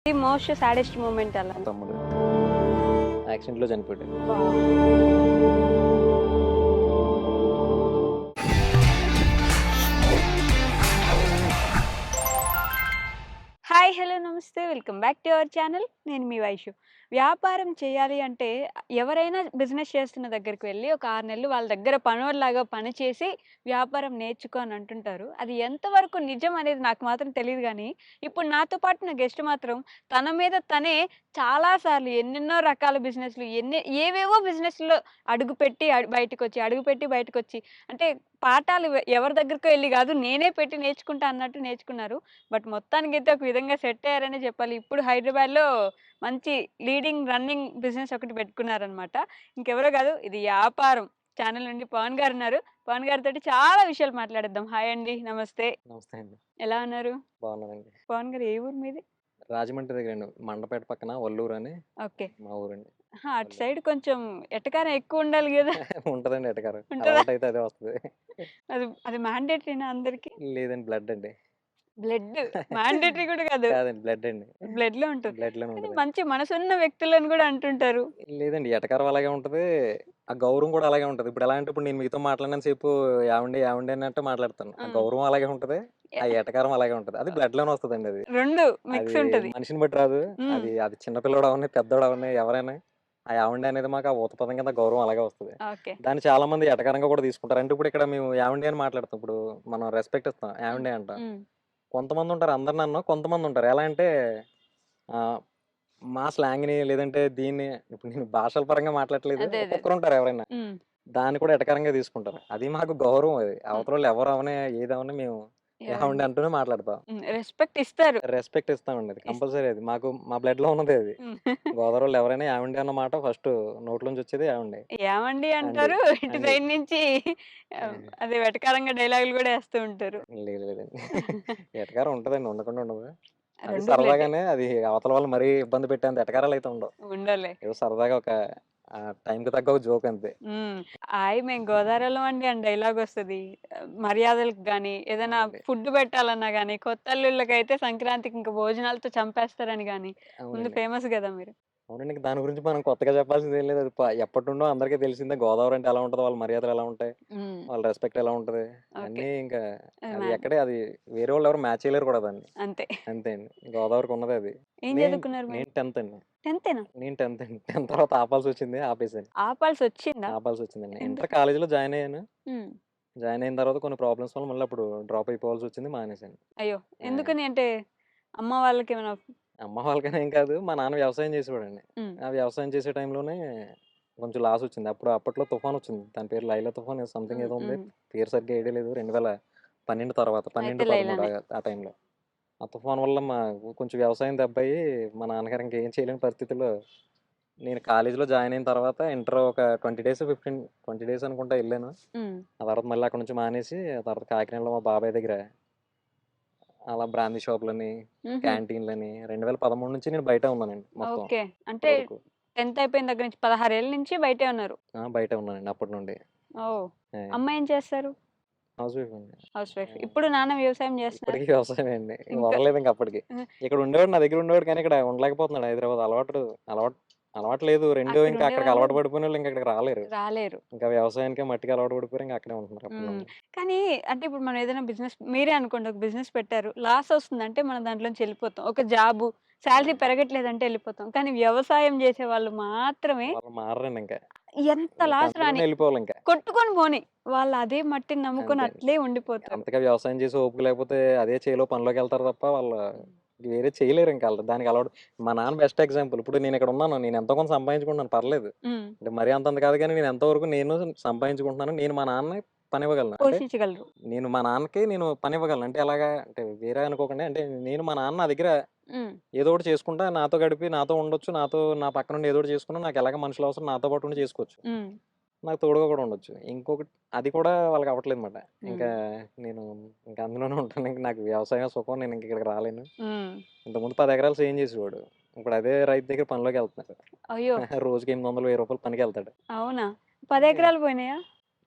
The most saddest moment అలా. తమ్ముడు యాక్సిడెంట్లో చనిపోయాడు. హాయ్ హలో నమస్తే welcome back to our channel. నేను మీ వైషు. వ్యాపారం చేయాలి అంటే ఎవరైనా బిజినెస్ చేస్తున్న దగ్గరికి వెళ్ళి ఒక 6 నెలలు వాళ్ళ దగ్గర పనోడిలాగా పని చేసి వ్యాపారం నేర్చుకో అని అంటుంటారు. అది ఎంతవరకు నిజం అనేది నాకు మాత్రం తెలీదు గానీ, ఇప్పుడు నాతో పాటు నా గెస్ట్ మాత్రం తన మీద తనే చాలా సార్లు ఎన్నెన్నో రకాల బిజినెస్‌లు ఏవేవో బిజినెస్‌లో అడుగుపెట్టి బయటకొచ్చి, అడుగుపెట్టి బయటకొచ్చి అంటే పాఠాలు ఎవరి దగ్గరికో ఎళ్లి గాదు నేనే పెట్టి నేర్చుకుంటా అన్నట్టు నేర్చుకున్నారు. బట్ మొత్తానికైతే ఒక విధంగా సెట్ అయ్యారనే చెప్పాలి. ఇప్పుడు హైదరాబాద్‌లో మంచి లీడింగ్ రన్నింగ్ బిజినెస్ ఒకటి పెట్టుకున్నారనమాట. ఇంకెవరో కాదు ఇది యాపారం ఛానల్ నుండి పవన్ గారున్నారు. పవన్ గారితోటి చాలా విషయాలు మాట్లాడేద్దాం. హాయ్ అండి. నమస్తే. నమస్తే అండి. ఎలా ఉన్నారు? బాగున్నానండి. పవన్ గారు ఏ ఊరు మీది? రాజమండ్రి దగ్గరండి. మండపేట పక్కన వల్లూరు అని ఓకే. మా ఊరండి. ఆహా! అటు సైడ్ కొంచెం ఎటకారం ఎక్కువ ఉండాలి గదా! ఉంటదండి ఎటకారం. ఉంటదా? అలవాటైతే అదే వస్తది. అది అది మ్యాండేటరీనా అందరికి? లేదండి బ్లడ్ అండి. బ్లడ్ మ్యాండేటరీ కూడా కాదు. కాదండి బ్లడ్ అండి. బ్లడ్‌లో ఉంటుంది. బ్లడ్‌లోనే కానీ ఉంటదండి. మంచి మనసున్న వ్యక్తులని కూడా అంటుంటారు. లేదండి ఎటకారం అలాగే ఉంటది. ఆ గౌరవం కూడా అలాగే ఉంటది. ఇప్పుడు ఎలా అంటే ఇప్పుడు నేను మీతో మాట్లాడినంత సేపు ఏవండి, ఏవండి అన్నట్టు మాట్లాడతాను. ఆ హ్మ్. గౌరవం అలాగే ఉంటది. ఆ ఎటకారం అలాగే ఉంటది. అది బ్లడ్‌లోనే వస్తదండి అది. 2 అది మిక్స్ ఉంటది. మనిషిని బట్టి రాదు. హ్మ్. అది చిన్న పిల్లోడు అవ్వని, పెద్దోడు అవ్వని ఎవరైనా ఆ ఏవండి అనేది మాకు ఆ ఊత పదం కింద గౌరవం అలాగే వస్తది. ఓకే. దాన్ని చాలా మంది ఎటకారంగా కూడా తీసుకుంటారు. అంటే ఇప్పుడు ఇక్కడ మేము ఏవండి అని మాట్లాడతాం. ఇప్పుడు మనం రెస్పెక్ట్ ఇస్తాం. హ్మ్. ఏవండి అంటాం. హ్మ్. కొంతమంది ఉంటారు అందరిని అనను. కొంతమంది ఉంటారు. ఎలా అంటే ఆహ్, మా స్లాంగ్‌ని లేదంటే దీన్ని ఇప్పుడు నేను భాషల పరంగా మాట్లాడట్లేదు. అదే. అదే. ఒక్కొక్కరుంటారు ఎవరైనా. హ్మ్. దాన్ని కూడా ఎటకారంగా తీసుకుంటారు. అది మాకు గౌరవం అది. హ్మ్. అవతలోళ్ళు ఎవరు అవని, ఏదవని మేము ఏవండి ఏవండి. అంటూనే మాట్లాడతాం. హ్మ్. రెస్పెక్ట్ ఇస్తారు. రెస్పెక్ట్ ఇస్తామండి. అది ఇస్ కంపల్సరీ అది. మా బ్లడ్‌లో ఉన్నదే అది. హ్మ్. గోదావరోళ్ళు ఎవరైనా ఏవండి అన్న మాట ఫస్ట్ నోట్లోంచి వచ్చేది ఏవండి. ఏవండి అండి. అంటారు. ఇటు అండి. సైడ్ నుంచి ఆ! అదే వెటకారంగా డైలాగులు గూడా ఏస్తూ ఉంటారు. లేదు లేదండి. ఎటకారం ఉంటదండి. ఉండకుండా ఉండదు. అది 2 బ్లడ్డే. సరదాగానే అది అవతల వాళ్ళు మరీ ఇబ్బంది పెట్టేంత ఎటకారాలయితే ఉండవు. ఉండలే. ఏదో సరదాగా ఒక టైంకి తగ్గ ఒక జోక్ అంతే. హ్మ్. మేము గోదావరోళ్ళం అండి అని డైలాగొస్తది. మర్యాదలకు గాని, ఏదైనా అవునండి. ఫుడ్ పెట్టాలన్నా గాని, కొత్తల్లుళ్ళకైతే సంక్రాంతికి ఇంక భోజనాలతో చంపేస్తారని గాని, ముందు అవునండి. ఫేమస్ గదా మీరు. అవునండి. ఇంక దాని గురించి మనం కొత్తగా చెప్పాల్సిందేం లేదు. అది ఎప్పటినుండో అందరికీ తెలిసిందే. గోదావరి అంటే ఎలా ఉంటదో, వాళ్ళ మర్యాదలు ఎలా ఉంటాయి, హ్మ్. వాళ్ళ రెస్పెక్ట్ ఎలా ఉంటది. ఓకే. అన్నీ ఇంకా అది అది మ్యాన్ ఎక్కడే అది వేరే వాళ్ళెవరు మ్యాచ్ చేయలేరు కూడా దాన్ని. అంతే. అంతే అండి. గోదావరికి ఉన్నదే అది. ఏం నేను చదువుకున్నారు మరి? నేను 10థ్ అండి. 10థేనా? నేను 10థ్ అండి. 10థ్ తర్వాత ఆపాల్సొచ్చింది. ఆపేసాను. ఆపాల్సొచ్చిందా? ఆపాల్సొచ్చిందండి. ఇంటర్ ఎందుకు? కాలేజీలో జాయిన్ అయ్యాను. హ్మ్. జాయిన్ అయిన తర్వాత కొన్ని ప్రాబ్లమ్స్ వల్ల మళ్ళీ అప్పుడు డ్రాప్ అయిపోవాల్సొచ్చింది. మానేశాను. అయ్యో! ఆ! ఎందుకని అంటే అమ్మ వాళ్ళకేమైనా అమ్మ వాళ్ళకని ఏం కాదు. మా నాన్న వ్యవసాయం చేసేవాడండి. హ్మ్. ఆ వ్యవసాయం చేసే టైంలోనే కొంచెం లాసొచ్చింది. అప్పట్లో తుఫానొచ్చింది. దాని పేరు 'లైలా' తుఫాన్ సంథింగ్ హ్మ్. ఏదో ఉంది. హ్మ్. పేరు సరిగ్గా ఐడియా లేదు. 2012 తర్వాత అయితే 12, 13 లైలానే. ఆ టైంలో. ఆ తుఫాన్ వల్ల కొంచెం వ్యవసాయం దెబ్బయ్యి మా నాన్నగారు ఇంకేం చేయలేని పరిస్థితిలో నేను కాలేజీలో జాయిన్ అయిన తర్వాత ఇంటర్ ఒక 20 డేస్ అనుకుంటా ఎళ్ళాను. హ్మ్. ఆ తర్వాత మళ్ళీ అక్కడి నుంచి మానేసి ఆ తర్వాత కాకినాడలో మా బాబాయ్ దగ్గర అలా బ్రాందీ షాపులని, హుహు. క్యాంటీన్‌లని 2013 నుంచి నేను బయటే ఉన్నానండి మొత్తం ఓకే. అంటే ఇప్పటి వరకు. 10థ్ అయిపోయిన దగ్గర నుంచి 16 ఏళ్ల నుంచి బయటే ఉన్నారు. బయటే ఉన్నానండి అప్పటి నుండి. ఓహ్! ఆ! అమ్మ ఏం చేస్తారు? హౌస్ వైఫ్ అండి. హౌస్ ఆ! వైఫ్. ఇప్పుడు నాన్న వ్యవసాయం చేస్తున్నారా? ఇప్పటికి వ్యవసాయమే అండి. ఇంకా వదలలేదింక అప్పటికి. ఆహ్, ఇక్కడ ఉండేవాడు నా దగ్గర ఉండేవాడు కానీ ఇక్కడ ఉండలేకపోతున్నాడు హైదరాబాద్. అలవాటు అలవాటు లేదు. 2 అక్కడ ఇంకా అక్కడికి ఉండేవాళ్ళు అలవాటు పడిపోయినోళ్ళు ఇంక ఇక్కడికి రాలేరు. రాలేరు. ఇంకా వ్యవసాయానికే మట్టికి అలవాటు పడిపోయారు. ఇంక అక్కడే ఉంటున్నారు అప్పటి హ్మ్. నుండి. కానీ అంటే ఇప్పుడు మనం ఏదైనా బిజినెస్ మీరే అనుకోండి ఒక బిజినెస్ పెట్టారు. లాస్ వస్తుందంటే మనం దాంట్లోంచి ఎళ్ళిపోతాం. ఒక జాబు సాలరీ అవును. పెరగట్లేదంటే ఎళ్ళిపోతాం. కానీ వ్యవసాయం చేసేవాళ్ళు మాత్రమే వాళ్ళు మారరండి ఇంక. ఎంత ఇంక లాస్ రాని అందులోనే ఎళ్ళిపోవాలింక. కొట్టుకొని పోని. వాళ్ళు అదే మట్టిని నమ్ముకొని అంతే అండి. అట్లే ఉండిపోతారు. అంతగా వ్యవసాయం చేసే ఓపిక లేకపోతే అదే చేలో పనిలోకెళ్తారు తప్ప వాళ్ళు వేరే చేయలేరింక ఆళ్ళు. దానికి అలవాటు మా నాన్న బెస్ట్ ఎగ్జాంపుల్. ఇప్పుడు నేనిక్కడ ఉన్నాను. నేను ఎంతో కొంత సంపాదించుకుంటున్నాను పర్లేదు. హ్మ్. అంటే మరీ అంతంత కాదు గానీ నేను ఎంతవరకు నేను సంపాదించుకుంటున్నాను. నేను మా నాన్నని పనివ్వగలను. అంటే పోషించగలరు. నేను మా నాన్నకి నేను పనివ్వగలను. అంటే ఎలాగా అంటే వేరే అనుకోకండి. అంటే నేను మా నాన్న నా దగ్గర హ్మ్. ఏదో ఒకటి చేసుకుంటా నాతో గడిపి నాతో ఉండొచ్చు. నా పక్కనుండి ఏదో ఒకటి చేసుకున్నా నాకెలాగో మనుషులు అవసరం నాతో పాటు ఉండి చేసుకోవచ్చు. హ్మ్. నాకు తోడుగా కూడా ఉండొచ్చు. ఇంకొకటి అది కూడా వాళ్ళకి అవ్వట్లేదన్నమాట. ఇంకా హ్మ్. నేను ఇంక అందులోనే ఉంటాను. ఇంక నాకు వ్యవసాయం సుఖం. నేను ఇంక ఇక్కడికి రాలేను. హ్మ్. ఇంతకుముందు 10 ఎకరాలు సేమ్ చేసేవాడు. ఇప్పుడు అదే రైతు దగ్గర పనిలోకెళ్తున్నాడు. అయ్యో! రోజుకి 800, 1000 పనికెళ్తాడు. అవునా? 10 ఏ ఎకరాలు పోయినాయా?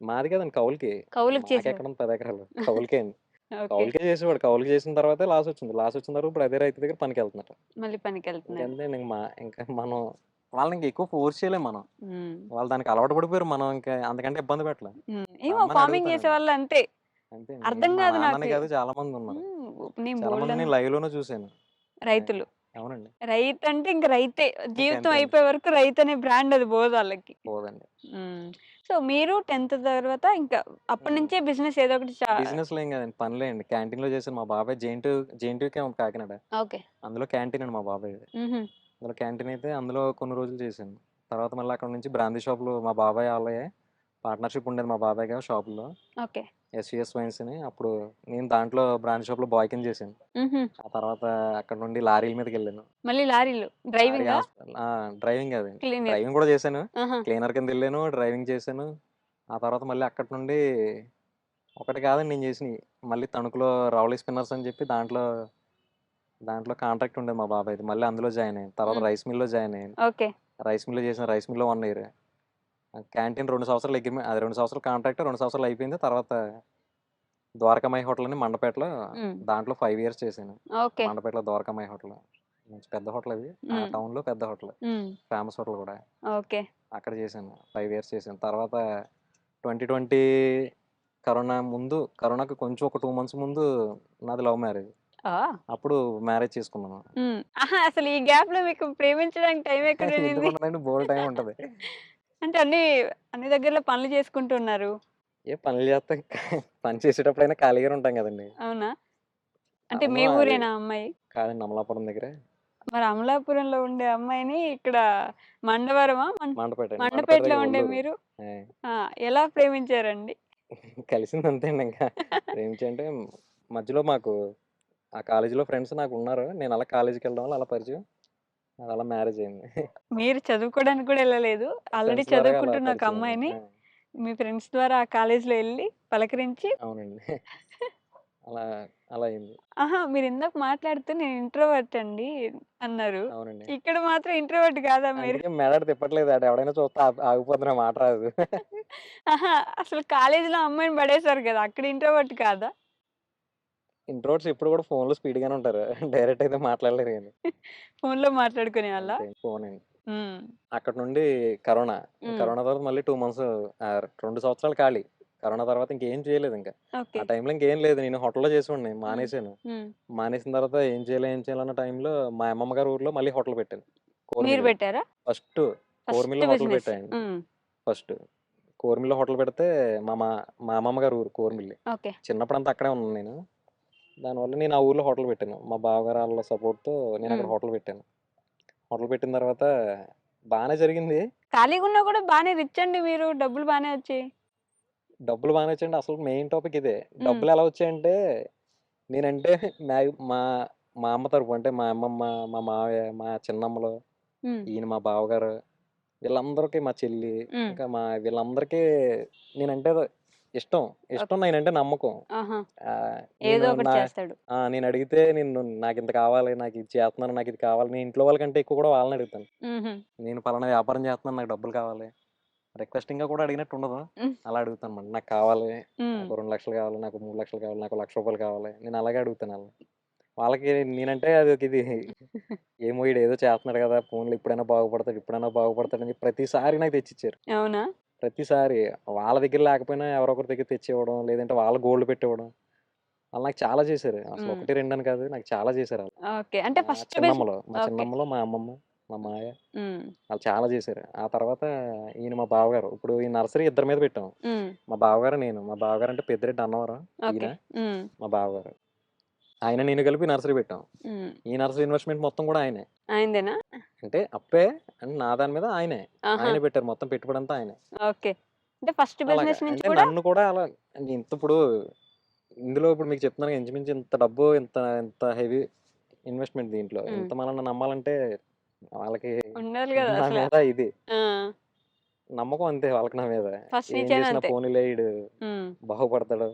మాది కాదండి కౌలుకి. కౌలుకి చేసేవారు. మాకెక్కడుంది 10 ఎకరాలు. కౌలుకే అండి. ఓకే. కౌలుకే చేసేవాడు. కౌలుకి చేసిన తర్వాతే లాస్ వచ్చింది. లాస్ వచ్చిన తర్వాత ఇప్పుడు అదే రైతు దగ్గర పనికెళ్తున్నారు. మళ్ళీ పనికెళ్తున్నారు. ఇంకంతే ఇంకా మనం వాళ్ళని ఇంక ఎక్కువ ఫోర్స్ చేయలేం మనం. హ్మ్. వాళ్ళు దానికి అలవాటు పడిపోయారు. మనం ఇంకా అంతకంటే ఇబ్బంది పెట్టలేం. ఏమో రమ్మని ఫార్మింగ్ అడుగుతానండి. చేసేవాళ్ళు అంతే. అంతే అర్థం మా కాదు నాన్ననే నాకు. కాదు చాలా మంది ఉన్నారు. నేను చాలా మంది బోలెడన్ని నేను లైవ్‌లోనే చూసాను. ఆయ్ రైతులు. అవునండి. రైతంటే ఇంక రైతే. ఇంక జీవితం అంతే అండి. అయిపోయే వరకు రైతనే బ్రాండ్ అది పోదు ఆళ్ళకి. పోదండి. హ్మ్. సో, మీరు 10థ్ తర్వాత ఇంకా అప్పటి హ్మ్. నుంచే బిజినెస్ ఏదో ఒకటి బిజినెస్‌లో ఏం కాదండి. పనులే అండి. క్యాంటీన్‌లో చేశాను. మా బాబాయ్ జేఎన్‌టీయూకే ఉంది కాకినాడ. ఓకే. అందులో క్యాంటీన్ అండి మా బాబాయ్‌ది. హుహు. అందులో క్యాంటీన్ అయితే అందులో కొన్ని రోజులు చేశాను. తర్వాత మళ్ళీ అక్కడి నుంచి బ్రాందీ షాపులు మా బాబాయ్ ఆళ్ళయే పార్ట్నర్‌షిప్ ఉండేది మా బాబాయ్‌గా షాపుల్లో. ఓకే. ఎస్‌వీఎస్ వైన్స్ అని. అప్పుడు నేను దాంట్లో బ్రాందీ షాప్‌లో బాయ్ కింద చేశాను. హుహు. ఆ తర్వాత అక్కడి నుండి లారీల మీదకెళ్ళాను. మళ్ళీ లారీలు. లారీ డ్రైవింగా? ఆ! డ్రైవింగ్ కాదండి. క్లీనర్. డ్రైవింగ్ కూడా చేశాను. ఆహా! క్లీనర్ కిందెళ్ళాను, డ్రైవింగ్ చేశాను. ఆ తర్వాత మళ్ళీ అక్కడి నుండి ఒకటి కాదండి నేను చేసినయి. మళ్ళీ తణుకులో రౌలీ స్పిన్నర్స్ అని చెప్పి దాంట్లో దాంట్లో కాంట్రాక్ట్ ఉండేది మా బాబాయ్‌ది. మళ్ళీ అందులో జాయిన్ అయ్యాను. తర్వాత హ్మ్. రైస్ మిల్‌లో జాయిన్ అయ్యాను. ఓకే. రైస్ మిల్‌లో చేశాను. రైస్ మిల్‌లో 1 ఇయర్. క్యాంటీన్ 2 సంవత్సరాలు అది 2 సంవత్సరాలు కాంట్రాక్ట్ 2 సంవత్సరాలు అయిపోయింది. తర్వాత ద్వారకామాయి హోటల్ అని మండపేటలో హ్మ్. దాంట్లో 5 ఇయర్స్ చేశాను. ఓకే. మండపేటలో ద్వారకామాయి హోటల్. మంచి పెద్ద హోటల్ అది. ఆ హ్మ్. టౌన్‌లో పెద్ద హోటల్. హ్మ్. ఫేమస్ హోటల్ కూడా. ఓకే. అక్కడ చేశాను. 5 ఇయర్స్ చేశాను. తర్వాత 2020 కరోనాకి కొంచెం ఒక 2 మంత్స్ ముందు నాది లవ్ మ్యారేజ్. ఆ! అప్పుడు మ్యారేజ్ చేసుకున్నాను. ఆహా! అసలు ఈ గ్యాప్‌లో మీకు ప్రేమించడానికి టైం ఎక్కడుండింది? ఎందుకుండదండి బోలెడు టైం ఉంటది. అంటే అన్ని దగ్గరలో పనులు చేసుకుంటున్నారు. ఏ పనులు చేస్తాం పని చేసేటప్పుడైనా ఖాళీగానే ఉంటాం కదండీ. అవునా? అంటే అవును. మీ అది ఊరేనా అమ్మాయి? కాదండి అమలాపురం దగ్గరే మరి అమలాపురంలో ఉండే అమ్మాయిని ఇక్కడ మండవరమా? మండపేట అండి. మండపేట మండపేటలో దగ్గర ఉండే ఒల్లూరు. మీరు ఆయ్. ఆ! ఎలా ప్రేమించారండి? కలిసింది అంతే అండి ఇంకా. ప్రేమించంటే మధ్యలో మాకు ఆ కాలేజీలో ఫ్రెండ్స్ నాకున్నారు. నేను అలా కాలేజీకెళ్ళడం వల్ల అలా పరిచయం. అలా మ్యారేజ్ అయింది. మీరు చదువుకోవడానికి కూడా ఎళ్ళలేదు. ఆల్రెడీ ఫ్రెండ్స్ ద్వారాగా అలా చదువుకుంటున్న ఒక పరిచయం అయ్యాను. అమ్మాయిని ఆ! మీ ఫ్రెండ్స్ ద్వారా ఆ కాలేజ్‌లో ఎళ్లి పలకరించి అవునండి. అలా అలా అయింది. ఆహా! మీరిందాక మాట్లాడుతూ నేను ఇంట్రోవర్ట్ అండి అన్నారు. అవునండి. ఇక్కడ మాత్రం ఇంట్రోవర్ట్ కాదా మీరు? అందుకే మెదడు తిప్పట్లేదు. ఆడెవడైనా చూస్తే ఆగిపోద్ది నా మాట రాదు. ఆహా! అసలు కాలేజ్‌లో అమ్మాయిని పడేసారు కదా! అక్కడ ఇంట్రోవర్ట్ కాదా? ఇంట్రోవర్ట్స్ ఎప్పుడు కూడా ఫోన్‌లో స్పీడ్‌గానే ఉంటారు. డైరెక్ట్ అయితే మాట్లాడలేరు గాని. ఫోన్‌లో మాట్లాడుకునేవాళ్ళా? అంతే ఫోనండి. హ్మ్. అక్కడి నుండి కరోనా. హ్మ్. కరోనా తర్వాత మళ్ళీ 2 మంత్స్ 2 సంవత్సరాలు ఖాళీ. కరోనా తర్వాత ఇంకేం చేయలేదింక. ఓకే. ఆ టైంలో ఇంకేం లేదు. నేను హోటల్‌లో చేసేవాడిని. హ్మ్. మానేశాను. హ్మ్. మానేసిన తర్వాత ఏం చేయాలి అన్న టైంలో మా అమ్మమ్మ గారి ఊర్లో మళ్ళీ హోటల్ పెట్టాను. మీరు కోరిమిల్‌లో. పెట్టారా? ఫస్ట్ ఫస్ట్ కోరిమిల్‌లో హోటల్ బిజినెస్. పెట్టానండి. హ్మ్. ఫస్ట్. కోరిమిల్‌లో హోటల్ పెడితే మా మా మా అమ్మమ్మ గారి ఊరు కోరిమిల్లి. ఓకే. చిన్నప్పుడంతా అక్కడే ఉన్నాను నేను. దానివల్ల నేను ఆ ఊర్లో హోటల్ పెట్టాను. మా బావగారు ఆళ్ళ సపోర్ట్‌తో నేనక్కడ హ్మ్. హోటల్ పెట్టాను. హోటల్ పెట్టిన తర్వాత బానే జరిగింది. ఖాళీగున్నా కూడా బానే రిచ్ అండి మీరు. డబ్బులు బానే వచ్చాయి. డబ్బులు బానే వచ్చాయండి. అసలు మెయిన్ టాపిక్ ఇదే. హ్మ్. డబ్బులెలా వచ్చాయంటే నేనంటే మా మా అమ్మ తరపు అంటే మా అమ్మమ్మ, మా మావయ్య, మా చిన్నమ్మలు, హ్మ్. ఈయన మా బావగారు వీళ్ళందరికీ మా చెల్లి హ్మ్. ఇంకా వీళ్ళందరికీ నేనంటే ఇష్టం. ఓకే. ఇష్టం నేనంటే నమ్మకం. ఆహా! నేను ఏదో ఒకటి నా చేస్తాడు. నేనడిగితే నాకింత కావాలి, నాకిది చేత్తన్నాను, నాకిది కావాలి. నేను ఇంట్లో వాళ్ళకంటే ఎక్కువ కూడా వాళ్ళని అడుగుతాను. హుహు. నేను పలానా వ్యాపారం చేత్తన్నాను, నాకు డబ్బులు కావాలి. రిక్వెస్టింగ్‌గా కూడా అడిగినట్టు ఉండదు. హ్మ్. అలా అడుగుతానన్నమాట. నాకు కావాలి, హ్మ్. నాకు 2,00,000 కావాలి, నాకు 3,00,000 కావాలి, నాకు రూ. 1,00,000 కావాలి. నేను అలాగే అడుగుతాను ఆళ్ళని. వాళ్ళకి నేనంటే అదొక ఏమో ఈడేదో చేత్తన్నాడు కదా! పోనీలే ఇప్పుడైనా బాగుపడతాడని చెప్పి ప్రతిసారి నాకు తెచ్చిచ్చారు. అవునా? ప్రతిసారి వాళ్ళ దగ్గర లేకపోయినా ఎవరో ఒకరి దగ్గర తెచ్చివ్వడం, లేదంటే వాళ్ళు గోల్డ్ పెట్టివ్వడం. ఆళ్ళు నాకు చాలా చేశారు. అసలు హ్మ్. 1, 2 అని కాదు. నాకు చాలా చేశారాళ్ళు. ఓకే. అంటే ఫస్ట్ మా ఓకే. చిన్నమ్మలు, మా అమ్మమ్మ, మా మాయ హ్మ్. ఆళ్ళు చాలా చేశారు. ఆ తర్వాత ఈయన మా బావగారు. ఇప్పుడు ఈ నర్సరీ ఇద్దరి మీద పెట్టాం. హ్మ్. మా బావగారు, నేను. మా బావగారంటే పెద్దిరెడ్డి అన్నవరం. ఈయన ఓకే. హ్మ్. మా బావగారు. ఆయన నేను కలిపి నర్సరీ పెట్టాం. హ్మ్. ఈ నర్సరీ ఇన్వెస్ట్‌మెంట్ మొత్తం కూడా ఆయనే. అయిందేనా? అంటే అప్పే అండ్ నా దాని మీద ఆయనే. ఆహా! ఆయనే పెట్టారు. మొత్తం పెట్టుబడంతా ఆయనే. ఓకే. అంటే ఫస్ట్ అలాగా. బిజినెస్ నుంచి అంటే కూడా నన్ను కూడా అలా ఇందులో ఇప్పుడు మీకు చెప్తున్నాను ఇంచుమించు ఇంత డబ్బు ఇంత ఇంత హెవీ ఇన్వెస్ట్‌మెంట్ దీంట్లో. హ్మ్. ఇంత మనల్ని నమ్మాలంటే వాళ్ళకి ఉండాలి గదా! నా అసల. మీద ఆ! నమ్మకం అంతే వాళ్ళకి నా మీద. ఫస్ట్ ఏం నుంచైనా చేసినా అంతే. పోనీలే ఈడు హ్మ్. బాగుపడతాడు.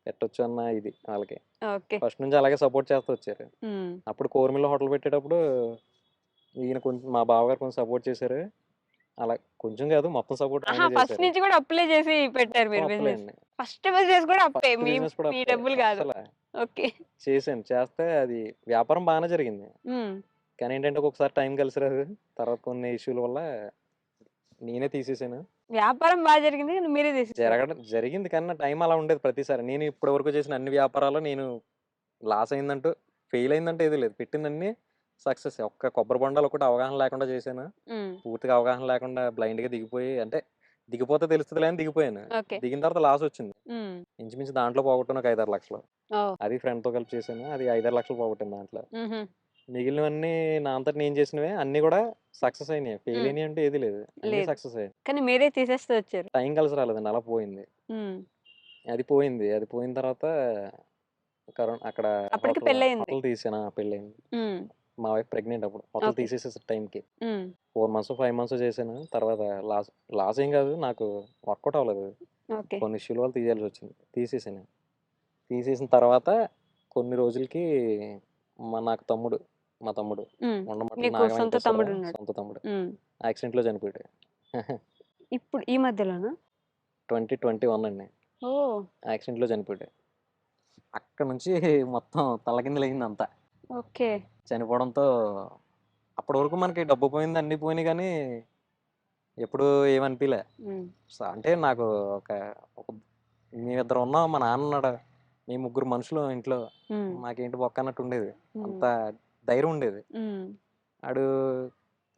పెట్టొచ్చు అన్న ఇది వాళ్ళకి. ఓకే. ఫస్ట్ నుంచి అలాగే సపోర్ట్ చేస్తూ వచ్చారు. హ్మ్. అప్పుడు కోరిమిల్లో హోటల్ పెట్టేటప్పుడు ఈయన కొంచెం మా బావగారు కొంచెం సపోర్ట్ చేశారు. అలా కొంచెం కాదు, మొత్తం సపోర్ట్ ఆహా! ఆయనే ఫస్ట్ చేశారు. నుంచి కూడా అప్పులే చేసి పెట్టారు మొత్తం మీరు అప్పులే బిజినెస్. అండి. ఫస్ట్ బిజినెస్ కూడా అప్పే. ఫస్ట్ మీ బిజినెస్ కూడా మీ అప్పుడే. డబ్బులు కాదు. అస్సల ఓకే. చేశాను. చేస్తే అది వ్యాపారం బానే జరిగింది. హ్మ్. కానీ ఏంటంటే ఒక్కొక్కసారి టైం కలిసి రాదు. తర్వాత కొన్ని ఇష్యూల వల్ల నేనే తీసేసాను. వ్యాపారం బా జరిగింది. కానీ మీరే తీసేసారు. జరిగింది, కానీ నా టైం అలా ఉండేది ప్రతిసారి. నేను ఇప్పటి వరకు చేసిన అన్ని వ్యాపారాల్లో నేను లాస్ అయిందంటూ, ఫెయిల్ అయిందంటూ ఏది లేదు. పెట్టిందన్నీ సక్సెస్సే. ఒక్క కొబ్బరి బొండాలు ఒకటి అవగాహన లేకుండా చేశాను. హ్మ్. పూర్తిగా అవగాహన లేకుండా బ్లైండ్‌గా దిగిపోయి, అంటే దిగిపోతే తెలుస్తదిలే అని దిగిపోయాను. ఓకే. దిగిన తర్వాత లాసొచ్చింది. హ్మ్. ఇంచుమించు దాంట్లో పోగొట్టాను ఒక 5, 6 లక్షలు. ఓహ్! అది ఫ్రెండ్‌తో కలిపి చేశాను. అది 5, 6 లక్షలు పోగొట్టాను దాంట్లో. హుహు. మిగిలినవన్నీ నా అంతట నేను చేసినవే అన్నీ కూడా సక్సెస్ అయినాయి. ఫెయిల్ హ్మ్. అయినయి అంటే ఏది లేదు. అన్నీ లేదు. సక్సెస్ అయ్యాయి. కానీ మీరే తీసేస్తూ వచ్చారు. టైం కలిసి రాలేదండి. అలా పోయింది. హ్మ్. అది పోయింది. అది పోయిన తర్వాత అక్కడ అప్పటికి పెళ్లయింది. హోటల్ తీసాను. పెళ్ళయింది. హ్మ్. మా వైఫ్ ప్రెగ్నెంట్ అప్పుడు. Hotel okay. తీసేసేసారు టైంకి. హ్మ్. 4 మంత్సో, 5 మంత్సో చేశాను. తర్వాత లాస్ లాస్ ఏం కాదు. నాకు వర్కౌట్ అవ్వలేదు. ఓకే. కొన్ని ఇష్యూల వల్ల తీయాల్సొచ్చింది. తీసేసాను. తీసేసిన తర్వాత కొన్ని రోజులకి నాకు తమ్ముడు, మా తమ్ముడు హ్మ్. ఉండమట్ల మీకు నాగ సొంత వెంకటేశ్వరరావు తమ్ముడున్నాడు. సొంత తమ్ముడు. హ్మ్. యాక్సిడెంట్‌లో చనిపోయాడు. ఇప్పుడు ఈ మధ్యలోనా? 2021 అండి. ఓహ్! యాక్సిడెంట్‌లో చనిపోయాడు. అక్కడి నుంచి మొత్తం తల్లకిందులయిందంతా. ఓకే. చనిపోవడంతో అప్పటి వరకు మనకి డబ్బు పోయింది, అన్నీ పోయినాయి గానీ, ఎప్పుడూ ఏమనిపియలే. హ్మ్. అంటే నాకు ఒక ఒక మేమిద్దరం ఉన్నాం. మా నాన్నున్నాడు. మేము ముగ్గురు మనుషులం ఇంట్లో. హ్మ్. మాకేంటి బొక్క అన్నట్టు ఉండేది. హ్మ్. అంత ధైర్యం ఉండేది. హ్మ్. ఆడు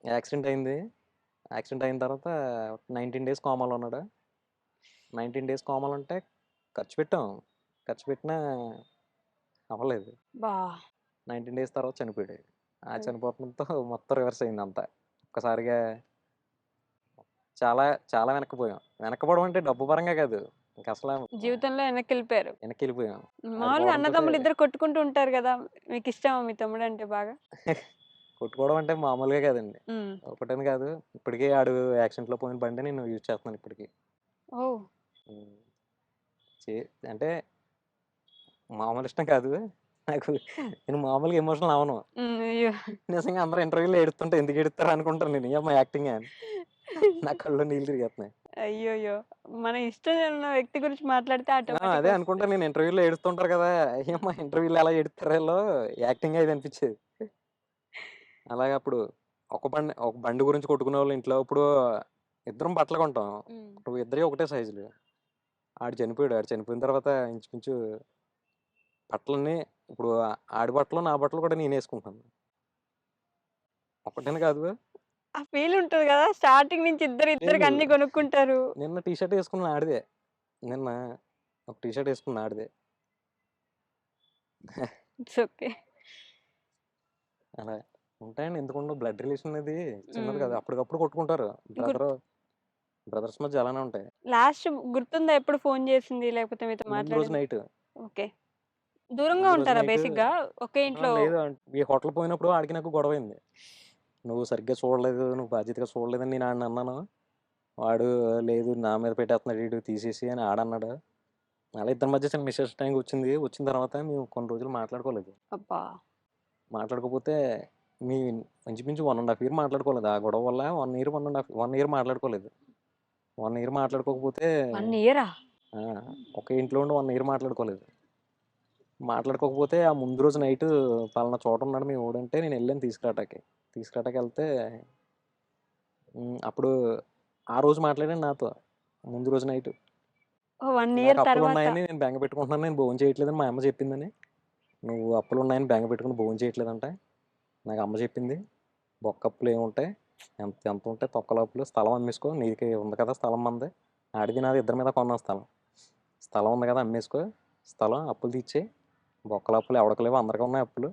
యాక్సిడెంట్ అయింది. యాక్సిడెంట్ అయిన తర్వాత 19 డేస్ కోమాలో ఉన్నాడు. 19 డేస్ కోమాలో ఉంటే ఖర్చు పెట్టాం. ఖర్చు పెట్టినా అవ్వలేదు. బా! 19 డేస్ తర్వాత చనిపోయాడు. ఆ హ్మ్. చనిపోవడంతో మొత్తం రివర్స్ అయిందంతా. ఒక్కసారిగా చాలా చాలా వెనక్కిపోయాం. వెనక్కిపోవడం అంటే డబ్బు పరంగా కాదు. ఇంకసల జీవితంలో వెనక్కెళ్ళిపోయారు. వెనక్కెళ్ళిపోయాం. ఆడు మామూలుగా పోవడంతోటే అన్నదమ్ములు ఇద్దరు కొట్టుకుంటూ ఉంటారు గదా! మీకిష్టమా మీ తమ్ముడంటే బాగా? కొట్టుకోవడం అంటే మామూలుగా కాదండి. హ్మ్. ఒకటని కాదు. ఇప్పటికి ఆడు యాక్సిడెంట్‌లో పోయిన బండే నేను యూజ్ చేస్తున్నాను ఇప్పటికి. ఓహ్! హ్మ్. చే అంటే మామూలు ఇష్టం కాదు. నాకు నేను మామూలుగా ఎమోషనల్ అవ్వను. హ్మ్. అయ్యో! నిజంగా అందరూ ఇంటర్వ్యూలో ఏడుస్తుంటే ఎందుకు ఏడుత్తారు అనుకుంటాను నేను. ఏమ్మా యాక్టింగా అని. నా కళ్ళలో నీళ్ళు తిరిగేత్తన్నాయి. అయ్యయ్యో! మన ఇష్టం ఉన్న వ్యక్తి గురించి మాట్లాడితే అదే ఆటోమేటిక్‌గా వస్తాయి. అనుకుంటాను నేను, ఇంటర్వ్యూలో ఏడుస్తుంటారు కదా! ఏమ్మా ఇంటర్వ్యూలో ఎలా ఏడుత్తారో ఈళ్ళు, యాక్టింగా ఇది అనిపిచ్చేది. అలాగే అప్పుడు ఒక బండి గురించి కొట్టుకునేవాళ్ళు ఇంట్లో. ఇప్పుడు ఇద్దరం బట్టలు కొంటాం. హ్మ్. ఇప్పుడు ఇద్దరియి ఒకటే సైజులు. ఆడు చనిపోయాడు. ఆడు చనిపోయిన తర్వాత ఇంచుమించు బట్టలన్నీ ఇప్పుడు ఆడి బట్టలు, నా బట్టలు కూడా నేనేసుకుంటున్నాను. ఒక్కటని కాదు. ఆ ఫీల్ ఉంటది గదా! స్టార్టింగ్ నుంచి ఇద్దరికి లేదు. అన్నీ కొనుక్కుంటారు. నిన్న టీ షర్ట్ ఏసుకున్న ఆడిదే. నిన్న ఒక టీ షర్ట్ ఏసుకున్న ఆడిదే. It's okay. అలా ఉంటాయండి. ఎందుకుండవు? బ్లడ్ రిలేషన్ అనేది చిన్నది హ్మ్. కాదు. అప్పటికప్పుడు కొట్టుకుంటారు. గుర్తు బ్రదర్స్ మధ్య అలానే ఉంటాయి. లాస్ట్ గుర్తుందా ఎప్పుడు ఫోను జేసింది? లేకపోతే మీతో ముందు రోజు మాట్లాడింది? Night, okay. దూరంగా ముందు రోజు ఉంటారా నైట్ బేసిక్‌గా? ఒకే ఇంట్లో లేదు, ఈ హోటల్ పోయినప్పుడు ఆడికి నాకు గొడవైంది. "నువ్వు సరిగ్గా చూడలేదు. నువ్వు బాధ్యతగా చూడలేదని" నేను ఆడిని అన్నాను. వాడు "లేదు, నా మీద పెట్టేస్తున్నాడు ఈడు తీసేసి" అని ఆడన్నాడు. అలా ఇద్దరి మధ్య చిన్న మిస్‌అండర్‌స్టాండింగ్ వచ్చింది. వచ్చిన తర్వాత మేము కొన్ని రోజులు మాట్లాడుకోలేదు. అబ్బా! మాట్లాడకపోతే మీ ఇంచుమించు 1 ½ ఇయర్ మాట్లాడుకోలేదు. ఆ గొడవ వల్ల 1 ఇయర్ మాట్లాడుకోలేదు. 1 ఇయర్ మాట్లాడుకోకపోతే 1 ఇయరా? ఆ! ఒకే ఇంట్లో ఉండి 1 ఇయర్ మాట్లాడుకోలేదు. మాట్లాడుకోకపోతే ఆ ముందు రోజు నైటు పలానా చోట ఉన్నాడు మీ వోడంటే నేనెళ్ళాను తీసుకురాటానికి. తీసుకురాటానికెళ్తే అప్పుడు ఆ రోజు మాట్లాడాడు నాతో. ముందు రోజు నైటు. ఓహ్! 1 నాకు ఇయర్ తర్వాత. అప్పులున్నాయని నేను బెంగ పెట్టుకుంటున్నాను. నేను భోంచేయట్లేదని మా అమ్మ చెప్పిందని. "నువ్వు అప్పులున్నాయని బెంగ పెట్టుకొని భోంచేయట్లేదంట. నాకు అమ్మ చెప్పింది. బొక్కప్పులేముంటాయి. ఎంతుంటాయి తొక్కలప్పులు. స్థలం అమ్మేసుకో. నీకే ఉంది కదా స్థలం మనది. ఆడిది నాది ఇద్దరి మీద కొన్నాం స్థలం. స్థలం ఉంది కదా అమ్మేసుకో. స్థలం అప్పులు తీర్చేయి. బొక్కలప్పులు ఎవడికి లేవు, అందరికి ఉన్నాయి అప్పులు."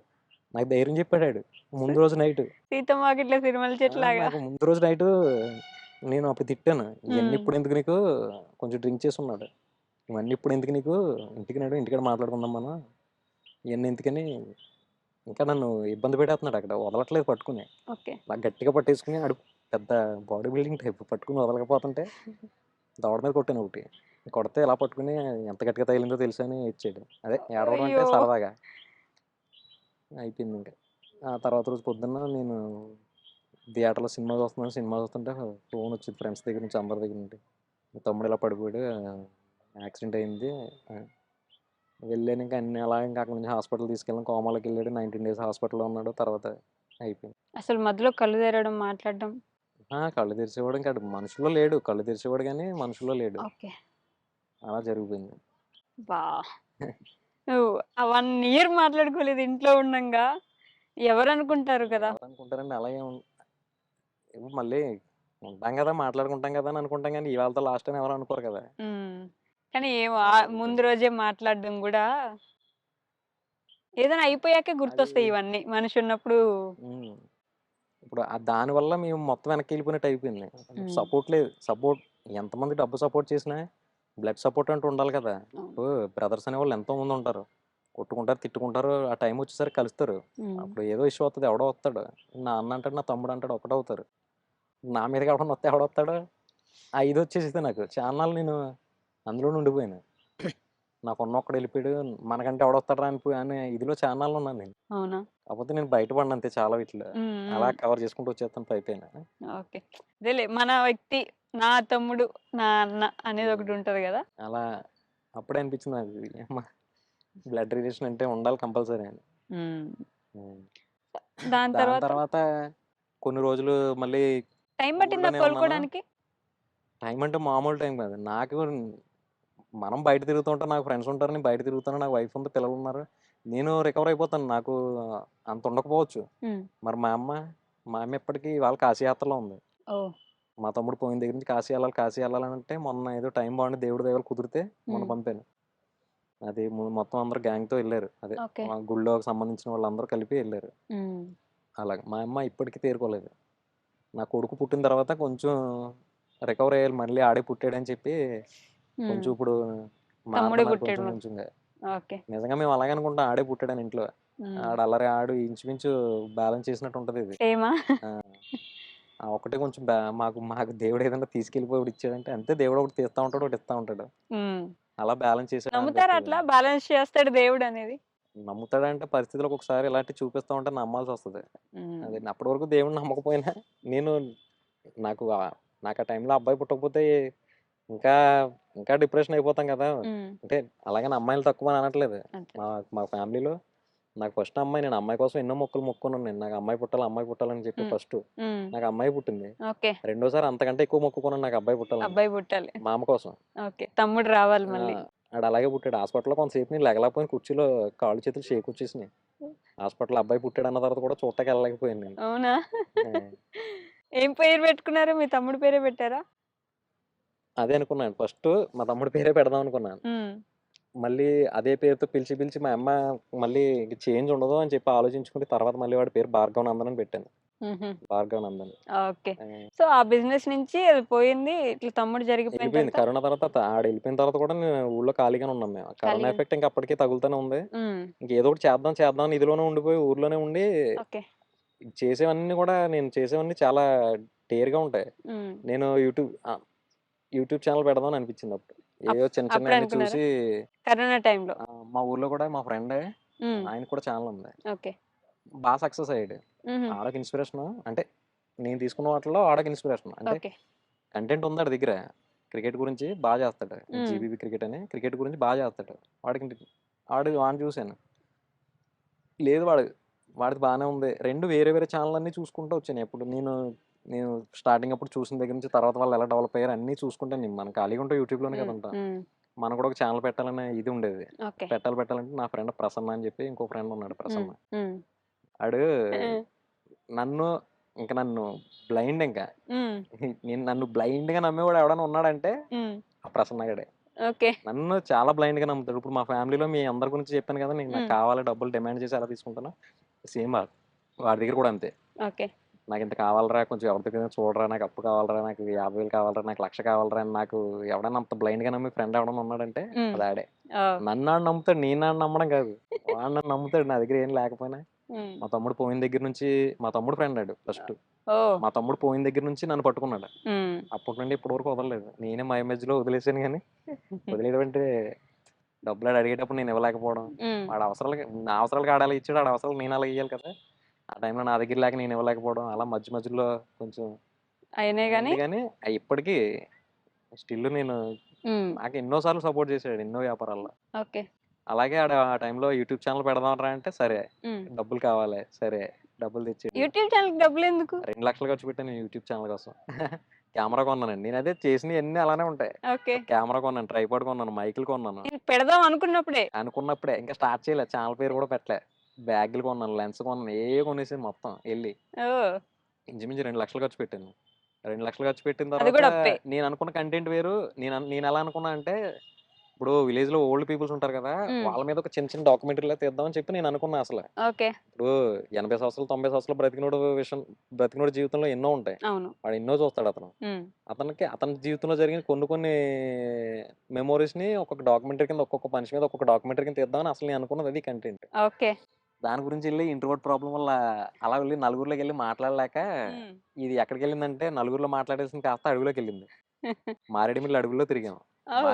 నాకు ధైర్యం చెప్పాడాడు. ముందు రోజు నైటు. సీతమ్మ వాకిట్లో సిరిమల్లె చెట్టులాగా. నాకు ముందు రోజు నైటు నేను అప్పుడు తిట్టాను. "ఇయన్నీ హ్మ్. ఇప్పుడెందుకు నీకు?" కొంచెం డ్రింక్ చేసున్నాడు. "ఇవన్నీ ఇప్పుడెందుకు నీకు? ఇంటికి నడు. ఇంటికాడ మాట్లాడుకుందాం మనం. ఇయన్నీ ఎందుకని" ఇంకా నన్ను ఇబ్బంది పెట్టేస్తున్నాడు అక్కడ. వదలట్లేదు పట్టుకుని. ఓకే. అలా గట్టిగా పట్టేసుకొని ఆడు పెద్ద బాడీ బిల్డింగ్ టైప్ పట్టుకొని వదలకపోతుంటే దవడ మీద కొట్టాను ఒకటి. కొడితే ఇలా పట్టుకొని ఎంత గట్టిగా తగిలిందో తెలుసా అని ఏడ్చాడు. అదే ఏడవడం అంటే అయ్యో! సరదాగా. అయిపోయిందింక. ఆ తర్వాత రోజు పొద్దున్న నేను థియేటర్లో సినిమా చూస్తున్నాను, సినిమా చూస్తుంటే ఫోన్ వచ్చింది ఫ్రెండ్స్ దగ్గర నుంచి, అందరి దగ్గర నుండి. మీ తమ్ముడు ఇలా పడిపోయాడు, యాక్సిడెంట్ అయింది. ఆ, వెళ్ళాను. ఇంకా అన్ని అలా ఇంకా అక్కడ నుంచి హాస్పిటల్ తీసుకెళ్ళాను. కోమాలోకి వెళ్ళాడు. 19 డేస్ హాస్పిటల్లో ఉన్నాడు. తర్వాత అయిపోయింది. అసలు మధ్యలో కళ్ళు తెరవడం, మాట్లాడడం. కళ్ళు తెరిచేవాడు, ఇంకా మనుషుల్లో లేడు. కళ్ళు తెరిచేవాడు కానీ మనుషుల్లో లేడు. ఓకే. అలా జరిగిపోయింది. బా నువ్వు ఆ 1 ఇయర్ మాట్లాడుకోలేదు ఇంట్లో ఉండంగా. ఎవరనుకుంటారు కదా! ఎవరనుకుంటారండి అలాగే ఇప్పుడు మళ్ళీ ఉంటాం కదా, మాట్లాడుకుంటాం కదా అని అనుకుంటాం కానీ ఇవాళతో లాస్ట్ అని ఎవరు అనుకోరు కదా. హ్మ్. కానీ ఏమో అలా ముందు జరిగిపోయింది. రోజే మాట్లాడడం గూడా ఏదైనా అయిపోయాకే అది గుర్తొస్తాయి ఇవన్నీ. మనిషి ఉన్నప్పుడు. ఉమ్, ఇప్పుడు దానివల్ల మేము మొత్తం వెనక్కి వెళ్ళిపోయినట్టు అయిపోయింది. హ్మ్. సపోర్ట్ లేదు. సపోర్ట్ ఎంతమంది డబ్బు సపోర్ట్ చేసినా బ్లడ్ సపోర్ట్ అంటూ ఉండాలి కదా. అవును. ఇప్పుడు బ్రదర్స్ అనే వాళ్ళు ఎంతో మంది ఉంటారు. కొట్టుకుంటారు, తిట్టుకుంటారు, ఆ టైం వచ్చేసరికి కలుస్తారు. హ్మ్. అప్పుడు ఏదో ఇష్యూ అవుతుంది, ఎవడో వస్తాడు. నా అన్న అంటాడు, నా తమ్ముడు అంటాడు, ఒకటవుతారు. నా మీదకి ఎవడన్నా వస్తే ఎవడొస్తాడు. ఆ ఇది వచ్చేసింది నాకు. ఛానల్ నేను అందులోనే ఉండిపోయాను. నాకు ఉన్న ఒక్కడు వెళ్ళిపోయాడు, మనకంటే ఎవడొస్తాడు అనే ఇదిలో ఛానల్లో ఉన్నాను నేను. అవునా? కాకపోతే నేను బయటపడిన అంతే చాలా వీటిలో. హ్మ్. అలా హ్మ్. కవర్ చేసుకుంటూ వచ్చేస్తాను పైపైన. ఓకే. అదేలే మన వ్యక్తి, నా తమ్ముడు, నా అన్న అనేది ఉమ్, ఒకటి ఉంటది గదా! అలా అప్పుడే అనిపించింది నాకు, అమ్మ బ్లడ్ రిలేషన్ అంటే ఉండాలి కంపల్సరీ అని. హ్మ్. ఉమ్. దాని దాని తర్వాత తర్వాత కొన్ని రోజులు మళ్ళీ టైం పట్టిందా ఊళ్ళోనే ఉన్నాను. కోలుకోడానికి? టైం అంటే మామూలు టైం కాదు. నాకు మనం బయట తిరుగుతుంటే నాకు ఫ్రెండ్స్ ఉంటారు. నేను బయట తిరుగుతాను. నాకు వైఫ్ ఉంది, పిల్లలు ఉన్నారు. నేను రికవర్ అయిపోతాను. నాకు అంత ఉండకపోవచ్చు. హ్మ్. మరి మా అమ్మ ఇప్పటికీ వాళ్ళ కాశీ యాత్రలో ఉంది. ఓహ్! మా తమ్ముడు పోయిన దగ్గర నుంచి కాశీ వెళ్ళాలని అంటే మొన్న ఏదో టైం బాగుండి దేవుడి దయ వల్ల కుదిరితే మొన్న హ్మ్. పంపాను. అది మొత్తం అందరూ గ్యాంగ్తో వెళ్ళారు. అదే ఓకే. మా గుళ్ళోకి సంబంధించిన వాళ్ళందరూ కలిపి వెళ్ళారు. హ్మ్. అలాగ మా అమ్మ ఇప్పటికీ తేరుకోలేదు. నా కొడుకు పుట్టిన తర్వాత కొంచెం రికవర్ అయ్యాలి, మళ్ళీ ఆడే పుట్టాడని చెప్పి హ్మ్. కొంచెం ఇప్పుడు తమ్ముడే మారుతున్నారు పుట్టాడు కొంచెం మరి. కొంచెంగా. ఓకే. నిజంగా మేము అలాగే అనుకుంటాం, ఆడే పుట్టాడని ఇంట్లో. హ్మ్. అల్లరి ఆడు ఇంచుమించు బ్యాలెన్స్ చేసినట్టు ఉంటుంది ఇది. సేమా? ఆ, ఆ ఒక్కటే కొంచెం మాకు మాకు దేవుడు ఏదైనా తీసుకెళ్ళిపోయి ఒకటి ఇచ్చాడంటే అంతే. దేవుడు ఒకటి తీస్తా ఉంటాడు, ఒకటి ఇస్తా ఉంటాడు. హ్మ్. అలా బ్యాలెన్స్ చేసాడు నమ్ముతారా అనిపిస్తుంది. అట్లా బ్యాలెన్స్ చేస్తాడు దేవుడనేది? నమ్ముతాడంటే పరిస్థితులు ఒక్కొక్కసారి ఇలాంటివి చూపిస్తా ఉంటే నమ్మాల్సి వస్తుంది. హ్మ్. అదే అప్పటి వరకు దేవుడిని నమ్మకపోయినా నేను నాకు నాకు ఆ టైంలో అబ్బాయి పుట్టకపోతే ఇంకా ఇంకా డిప్రెషన్ అయిపోతాం కదా. హ్మ్. అంటే అలాగని అమ్మాయిలు తక్కువ అని అనట్లేదు. అంతే. మా మా ఫ్యామిలీలో నాకు ఫస్ట్ అమ్మాయి. నేను అమ్మాయి కోసం ఎన్నో మొక్కులు మొక్కుకున్నాను. నేను నాకు అమ్మాయి పుట్టాలి, అమ్మాయి పుట్టాలని చెప్పి హ్మ్. ఫస్ట్ హ్మ్. నాకు అమ్మాయి పుట్టింది. ఓకే. రెండోసారి అంతకంటే ఎక్కువ మొక్కుకున్నాను నాకు అబ్బాయి పుట్టాలని, అబ్బాయి పుట్టాలి. మా అమ్మ కోసం. ఓకే. తమ్ముడు రావాలి ఆ, మళ్ళీ. ఆడు అలాగే పుట్టాడు. హాస్పిటల్లో కొంతసేపు నేను లెగలేకపోయిన, కుర్చీలో కాళ్ళు చేతులు షేక్ వచ్చేసినాయి. హాస్పిటల్ అబ్బాయి పుట్టాడు అన్న తర్వాత కూడా చూడటానికి వెళ్ళలేకపోయాను నేను. అవునా? ఆ, ఏం పేరు పెట్టుకున్నారు? మీ తమ్ముడు పేరే పెట్టారా? అదే అనుకున్నాను ఫస్ట్. మా తమ్ముడి పేరే పెడదాం అనుకున్నాను. హ్మ్. మళ్ళీ అదే పేరుతో పిలిచి పిలిచి మా అమ్మ మళ్ళీ చేంజ్ ఉండదు అని చెప్పి ఆలోచించుకుని తర్వాత మళ్ళీ వాడి పేరు భార్గవ నందన్ అని పెట్టాను. హుహు. భార్గవ నందన్. ఓకే. ఆ, సో, ఆ బిజినెస్ నుంచి అది పోయింది. ఇట్లా తమ్ముడు జరిగిపోయిన వెళ్ళిపోయింది. తర్వాత కరోనా తర్వాత ఆడు వెళ్ళిపోయిన తర్వాత కూడా నేను ఊళ్ళో ఖాళీగానే ఉన్నాం మేము. కరోనా ఖాళీగా. ఎఫెక్ట్ ఇంకా అప్పటికే తగులుతూనే ఉంది. హ్మ్. ఇంకేదో ఒకటి చేద్దాం చేద్దాం అని ఇదిలోనే ఉండిపోయి ఊర్లోనే ఉండి ఓకే. చేసేవన్నీ కూడా నేను చేసేవన్నీ చాలా డేర్‌గా ఉంటాయి. హ్మ్. నేను యూట్యూబ్ ఛానెల్ పెడదాం అని అనిపించింది అప్పుడు. అప్ ఏవో చిన్న అప్పుడే చిన్నయన్నీ అనుకున్నారా? చూసి కరోనా టైంలో. మా ఊర్లో కూడా మా ఫ్రెండే, హ్మ్. ఆయనకి కూడా ఛానెల్ ఉంది. ఓకే. సక్సెస్ అయ్యాడు. హుహు. ఆడొక ఇన్స్పిరేషను. అంటే నేను తీసుకున్న వాటిల్లో ఆడొక ఇన్స్పిరేషన్. అంటే ఓకే. కంటెంట్ ఉంది ఆడి దగ్గర. క్రికెట్ గురించి చేస్తాడు. హ్మ్. జీబీబీ క్రికెట్ అని క్రికెట్ గురించి చేస్తాడు. వాడికి వాడిని చూసాను. లేదు వాడిది బానే ఉంది. 2 వేరే వేరే ఛానెల్లన్నీ చూసుకుంటూ వచ్చాను. ఎప్పుడు నేను స్టార్టింగ్ అప్పుడు చూసిన దగ్గర నుంచి తర్వాత వాళ్ళు ఎలా డెవలప్ అయ్యారు అన్నీ చూసుకుంటాను నేను. మనం ఖాళీగా ఉంటే యూట్యూబ్‌లోనే కదా హ్మ్. ఉంటాం. హ్మ్. మనం కూడా ఒక ఛానెల్ పెట్టాలనే ఇది ఉండేది. ఓకే. పెట్టాలంటే నా ఫ్రెండ్ ప్రసన్న అని చెప్పి ఇంకో ఫ్రెండ్ ఉన్నాడు హ్మ్. ప్రసన్న. హ్మ్. ఆడు హ్మ్. నన్ను నన్ను బ్లైండ్ ఇంకా. హ్మ్. నన్ను బ్లైండ్‌గా నమ్మేవాడు ఎవడైనా ఉన్నాడంటే హ్మ్. ఆ ప్రసన్న గాడే. ఓకే. నన్ను చాలా బ్లైండ్‌గా నమ్ముతాడు. ఇప్పుడు మా ఫ్యామిలీలో మీ అందరి గురించి చెప్పాను కదా. నాకు హ్మ్. కావాలి డబ్బులు డిమాండ్ చేసి ఎలా తీసుకుంటానో సేమ్ వాడి దగ్గర కూడా అంతే. ఓకే. నాకింత కావాలిరా, కొంచెం ఎవరి దగ్గరైనా చూడరా, నాకు అప్పు కావాలిరా, నాకు 50,000 కావాలిరా, నాకు 1,00,000 కావాలిరా అని నాకు ఎవడన్నా అంత బ్లైండ్‌గా నమ్మే ఫ్రెండ్ ఎవడన్నా ఉన్నాడంటే హ్మ్. అది ఆడే. ఓహ్! నన్ను ఆడు నమ్ముతాడు. నేను ఆడిని నమ్మడం కాదు. వాడు నన్ను నమ్ముతాడు నా దగ్గర ఏం లేకపోయినా. హ్మ్. మా తమ్ముడు పోయిన దగ్గర నుంచి మా తమ్ముడు ఫ్రెండ్ ఆడు ఫస్ట్. ఓహ్! మా తమ్ముడు పోయిన దగ్గర నుంచి నన్ను పట్టుకున్నాడు. హ్మ్. అప్పటి నుండి ఇప్పటి వరకు వదలలేదు. నేనే మై మధ్యలో వదిలేసాను గానీ, వదిలేయడం అంటే డబ్బులు ఆడు అడిగేటప్పుడు నేను ఇవ్వలేకపోవడం. హ్మ్. వాడి అవసరాలకి నా అవసరాలకి ఆడు అలా ఇచ్చాడు. ఆడి అవసరాలకు నేను అలా ఇయ్యాలి కదా. ఆ టైంలో నా దగ్గర లేక నేను ఇవ్వలేకపోవడం అలా మధ్య మధ్యలో కొంచెం అయినాయి గాని అయింది కానీ ఇప్పటికీ స్టిల్ నేను నాకు ఎన్నో సార్లు సపోర్ట్ చేశాడు ఎన్నో వ్యాపారాల్లో. ఓకే. అలాగే ఆ టైంలో యూట్యూబ్ ఛానల్ పెడదాం రా అంటే సరే, హ్మ్. డబ్బులు కావాలి సరే, డబ్బులు తెచ్చాడు. యూట్యూబ్ ఛానల్‌కి డబ్బులెందుకు? 2,00,000 ఖర్చు పెట్టాను యూట్యూబ్ ఛానల్ కోసం. కెమెరా కొన్నానండి. నేను అదే చేసినయన్నీ అలానే ఉంటాయి. ఓకే. ఒక కెమెరా కొన్నాను, ట్రైపాడ్ కొన్నాను, మైకులు కొన్నాను. నేను పెడదాం అనుకున్నప్పుడే. అనుకున్నప్పుడే ఇంకా స్టార్ట్ చేయలే. ఛానల్ పేరు కూడా పెట్టలే. బ్యాగులు కొన్నాను, లెన్స్ కొన్నాను, ఏయో కొనేసాను మొత్తం ఎళ్లి. ఓహ్! ఇంచుమించు 2,00,000 ఖర్చు పెట్టాను. 2,00,000 ఖర్చు పెట్టిన అది తర్వాత కూడా అప్పే. నేను అనుకున్న కంటెంట్ వేరు. నేనెలా అనుకున్నా అంటే, ఇప్పుడు విలేజ్‌లో ఓల్డ్ పీపుల్స్ ఉంటారు కదా! హ్మ్. వాళ్ళ మీద ఒక చిన్న చిన్న డాక్యుమెంటరీలా తీద్దామని చెప్పి నేను అనుకున్నా అసల. ఓకే. ఇప్పుడు 80 సంవత్సరాలు, 90 సంవత్సరాలు బ్రతికినోడి జీవితంలో ఎన్నో ఉంటాయి. అవును. వాడు ఎన్నో చూస్తాడతను. హ్మ్. అతని జీవితంలో జరిగిన కొన్ని కొన్ని మెమోరీస్‌ని ఒక్కొక్క డాక్యుమెంటరీ కింద ఒక్కొక్క మనిషి మీద ఒక్కొక్క డాక్యుమెంటరీ కింద తీద్దామని అసలు నేను అనుకున్నది అది కంటెంట్. ఓకే. దాని గురించి ఎళ్లి ఇంట్రోవర్ట్ ప్రాబ్లమ్ వల్ల అలా వెళ్లి నలుగురిలోకెళ్ళి మాట్లాడలేక హ్మ్. ఇది ఎక్కడికెళ్ళిందంటే నలుగురిలో మాట్లాడేసింది కాస్త అడవిలోకెళ్ళింది. మారేడుమిల్లి అడవుల్లో తిరిగాం. ఓహ్!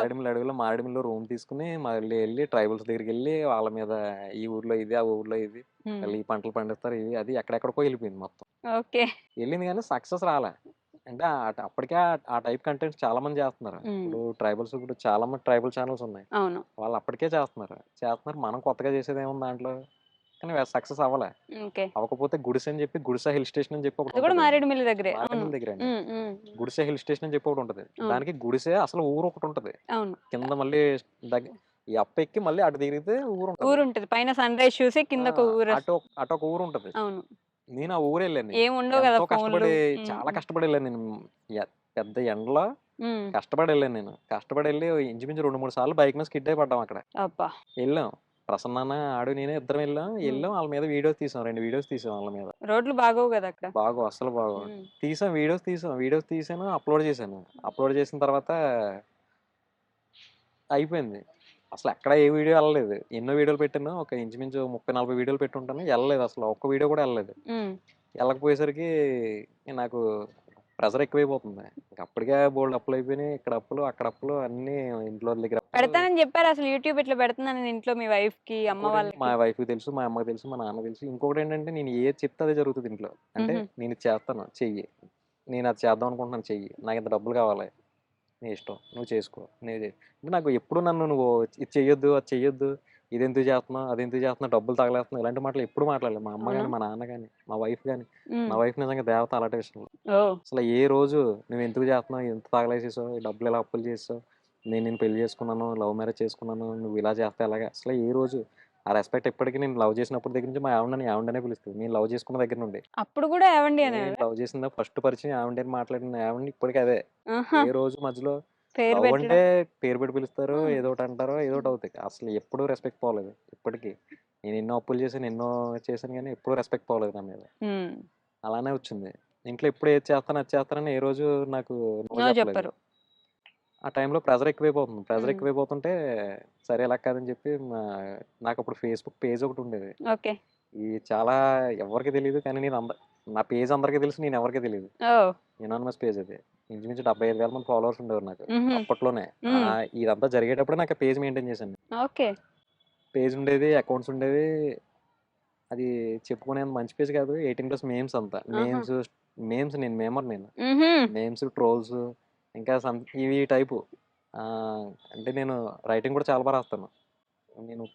మారేడుమిల్లిలో రూమ్ తీసుకొని మళ్ళీ ఎళ్లి ట్రైబల్స్ దగ్గరికెళ్ళి వాళ్ళ మీద ఈ ఊర్లో ఇది, ఆ ఊర్లో ఇది, హ్మ్. వీళ్ళు ఈ పంటలు పండిస్తారు ఇది, అది ఎక్కడెక్కడికో ఎళ్ళిపోయింది మొత్తం. ఓకే. ఎళ్ళింది గానీ సక్సెస్ రాలే. అంటే అప్పటికే ఆ టైప్ కంటెంట్స్ చాలా మంది చేస్తున్నారు. హ్మ్. ఇప్పుడు చాలా మంది ట్రైబల్ ఛానెల్స్ ఉన్నాయి. అవును. వాళ్ళు అప్పటికే చేస్తున్నారు. మనం కొత్తగా చేసేదేముంది దాంట్లో? కానీ సక్సెస్ అవ్వలే. ఓకే. అవ్వకపోతే గుడిసె అని చెప్పి, గుడిసె హిల్ స్టేషన్ అని చెప్పి అది కూడా ఒకటుంటది. మారేడుమిల్లి దగ్గరే. అవును. మారేడుమిల్లి దగ్గరండి. హ్మ్. హ్మ్. గుడిసె హిల్ స్టేషన్ అని చెప్పి ఒకటుంటది. అవును. దానికి గుడిసె అసలు ఊరొకటుంటది. అవును. కింద మళ్ళీ దగ్ ఈ ఎక్కి మళ్ళీ అటు తిరిగితే ఊరుంటది. ఊరుంటది. పైన సన్‌రైజ్ చూసి ఆ! కిందకు అటొక ఊరుంటది. అవును. నేను ఆ ఊరెళ్ళాను నేను. ఏముండవు గదా! ఎంతో ఫోన్‌లు. కష్టపడి హ్మ్. చాలా హ్మ్. కష్టపడి ఎళ్ళాను నేను. పెద్ద ఎండలో హ్మ్. కష్టపడెళ్ళాను నేను. కష్టపడెళ్ళి ఇంచుమించు 2, 3 సార్లు బైక్ మీద స్కిడ్ అయి పడ్డాం అక్కడ. అబ్బా! ఎళ్ళాం. ప్రసన్నన్న, ఆడు, నేను ఇద్దరం ఎళ్ళాం. హ్మ్. ఆళ్ళ మీద వీడియోస్ తీసాం. 2 వీడియోస్ తీసాం ఆళ్ళ మీద. రోడ్లు బాగోవు గదా! అక్కడ. అస్సలు బాగోవు. హ్మ్. వీడియోస్ తీసాను. అప్‌లోడ్ చేశాను. అప్‌లోడ్ చేసిన తర్వాత అయిపోయింది. అసలెక్కడ ఏ వీడియో ఎళ్ళలేదు. ఎన్నో వీడియోలు పెట్టాను. ఒక ఇంచుమించు 30, 40 వీడియోలు పెట్టుంటాను. ఎళ్ళలేదసల. ఒక్క వీడియో కూడా ఎళ్ళలేదు. హ్మ్. ఎళ్ళకపోయేసరికి నాకు ప్రెషర్ ఎక్కువైపోతుంది. ఇంక అప్పటికే బోలెడు అప్పులయిపోయినాయి. ఇక్కడ అప్పులు, అక్కడ అప్పులు అన్నీ ఇంట్లోళ్ళ దగ్గర అప్పులు. పెడతానని జెప్పారా అసలు యూట్యూబ్ ఇట్లా పెడుతున్నానని ఇంట్లో మీ వైఫ్‌కి, అమ్మ ఇంకోటేంటి మా వాళ్ళకి? వైఫ్‌కి తెలుసు, మా అమ్మకి తెలుసు, మా నాన్నకి తెలుసు. ఇంకొకటేంటంటే నేను ఏది చెప్తే అదే జరుగుతది ఇంట్లో. అంటే హుహు. నేనిది చేస్తాను చెయ్యి. నేనది చేద్దాం అనుకుంటున్నాను చెయ్యి. నాకింత డబ్బులు కావాలి. నీ ఇష్టం. నువ్వు చేసుకో. అంటే నాకు ఎప్పుడు నువ్వు ఇది చెయ్యొద్దు, అది చెయ్యొద్దు, ఇదెందుకు చేత్తన్నావు, అదెందుకు చేత్తన్నావు, డబ్బులు తగలేస్తున్నావు ఇలాంటి మాటలు ఎప్పుడు మాట్లాడలేదు. మా అమ్మ అవునా? గాని, మా నాన్న గాని, మా వైఫ్ గాని. హ్మ్. నా వైఫ్ నిజంగా దేవత అలాంటి విషయంలో. ఓహ్! అసలు ఏ రోజు నువ్వెందుకు చేత్తన్నావు, ఎంత తగలేసేసావు, ఈ డబ్బులు ఇలా అప్పులు చేసేసావు, నేను నిన్ను పెళ్లి చేసుకున్నాను, లవ్ మ్యారేజ్ చేసుకున్నాను, నువ్వు ఇలా చేస్తే ఎలాగా, అసలు ఏ రోజు ఆ రెస్పెక్ట్ ఇప్పటికి నేను లవ్ చేసినప్పటి దగ్గర నుంచి మా ఆవిడ నన్ను ఏవండనే పిలుస్తది. నేను లవ్ చేసుకున్న దగ్గర నుండి. అప్పుడు గూడా ఏవండి నేను అనేవారా? లవ్ చేసిన ఫస్ట్ పరిచయం ఆవిడ అని మాట్లాడిన ఆవిడని ఇప్పటికి అదే. ఆహా! ఏ రోజు మధ్యలో పేరు లవ్ అంటే పెట్టడం. పేరు పెట్టి పిలుస్తారు. హ్మ్. ఏదోకటి అంటారు. ఏదోకటి హ్మ్. అవుతాయి. అసలు ఎప్పుడూ రెస్పెక్ట్ పోలేదు ఇప్పటికి. నేను ఎన్నో అప్పులు చేశాను. ఎన్నో చేశాను గానీ ఎప్పుడూ రెస్పెక్ట్ పోలేదు నా మీద. హ్మ్. అలానే వచ్చింది. ఇంట్లో ఎప్పుడు ఏది చేస్తాను, అది చేస్తానని ఏ రోజు నాకు నో నో చెప్పలేదు. చెప్పరు. ఆ టైంలో ప్రెషర్ ఎక్కువైపోతుంది. ప్రెషర్ హ్మ్. ఎక్కువైపోతుంటే సరే ఇలా కాదని చెప్పి నాకప్పుడు ఫేస్‌బుక్ పేజ్ ఒకటుండేది. ఓకే. చాలా ఎవ్వరికీ తెలీదు. కానీ నా పేజ్ అందరికీ తెలుసు. నేను ఎవరికీ తెలీదు. ఓహ్! యునానిమస్ పేజ్ అది. ఇంచుమించు 75,000 మంది ఫాలోవర్స్ ఉండేవారు నాకు. హుహు. అప్పట్లోనే. హ్మ్. ఇదంతా జరిగేటప్పుడే నాకు పేజ్ మెయింటైన్ చేశాను. ఓకే. పేజ్ ఉండేది, అకౌంట్స్ ఉండేవి. అది చెప్పుకునేంత మంచి పేజ్ కాదు. 18+ మీమ్స్ అంతా. ఆహా! నేను మేమర్ నేను. హుహు. మీమ్స్, ట్రోల్స్ ఇంకా ఇవి టైపు. అంటే నేను రైటింగ్ కూడా చాలా రాస్తాను. నేను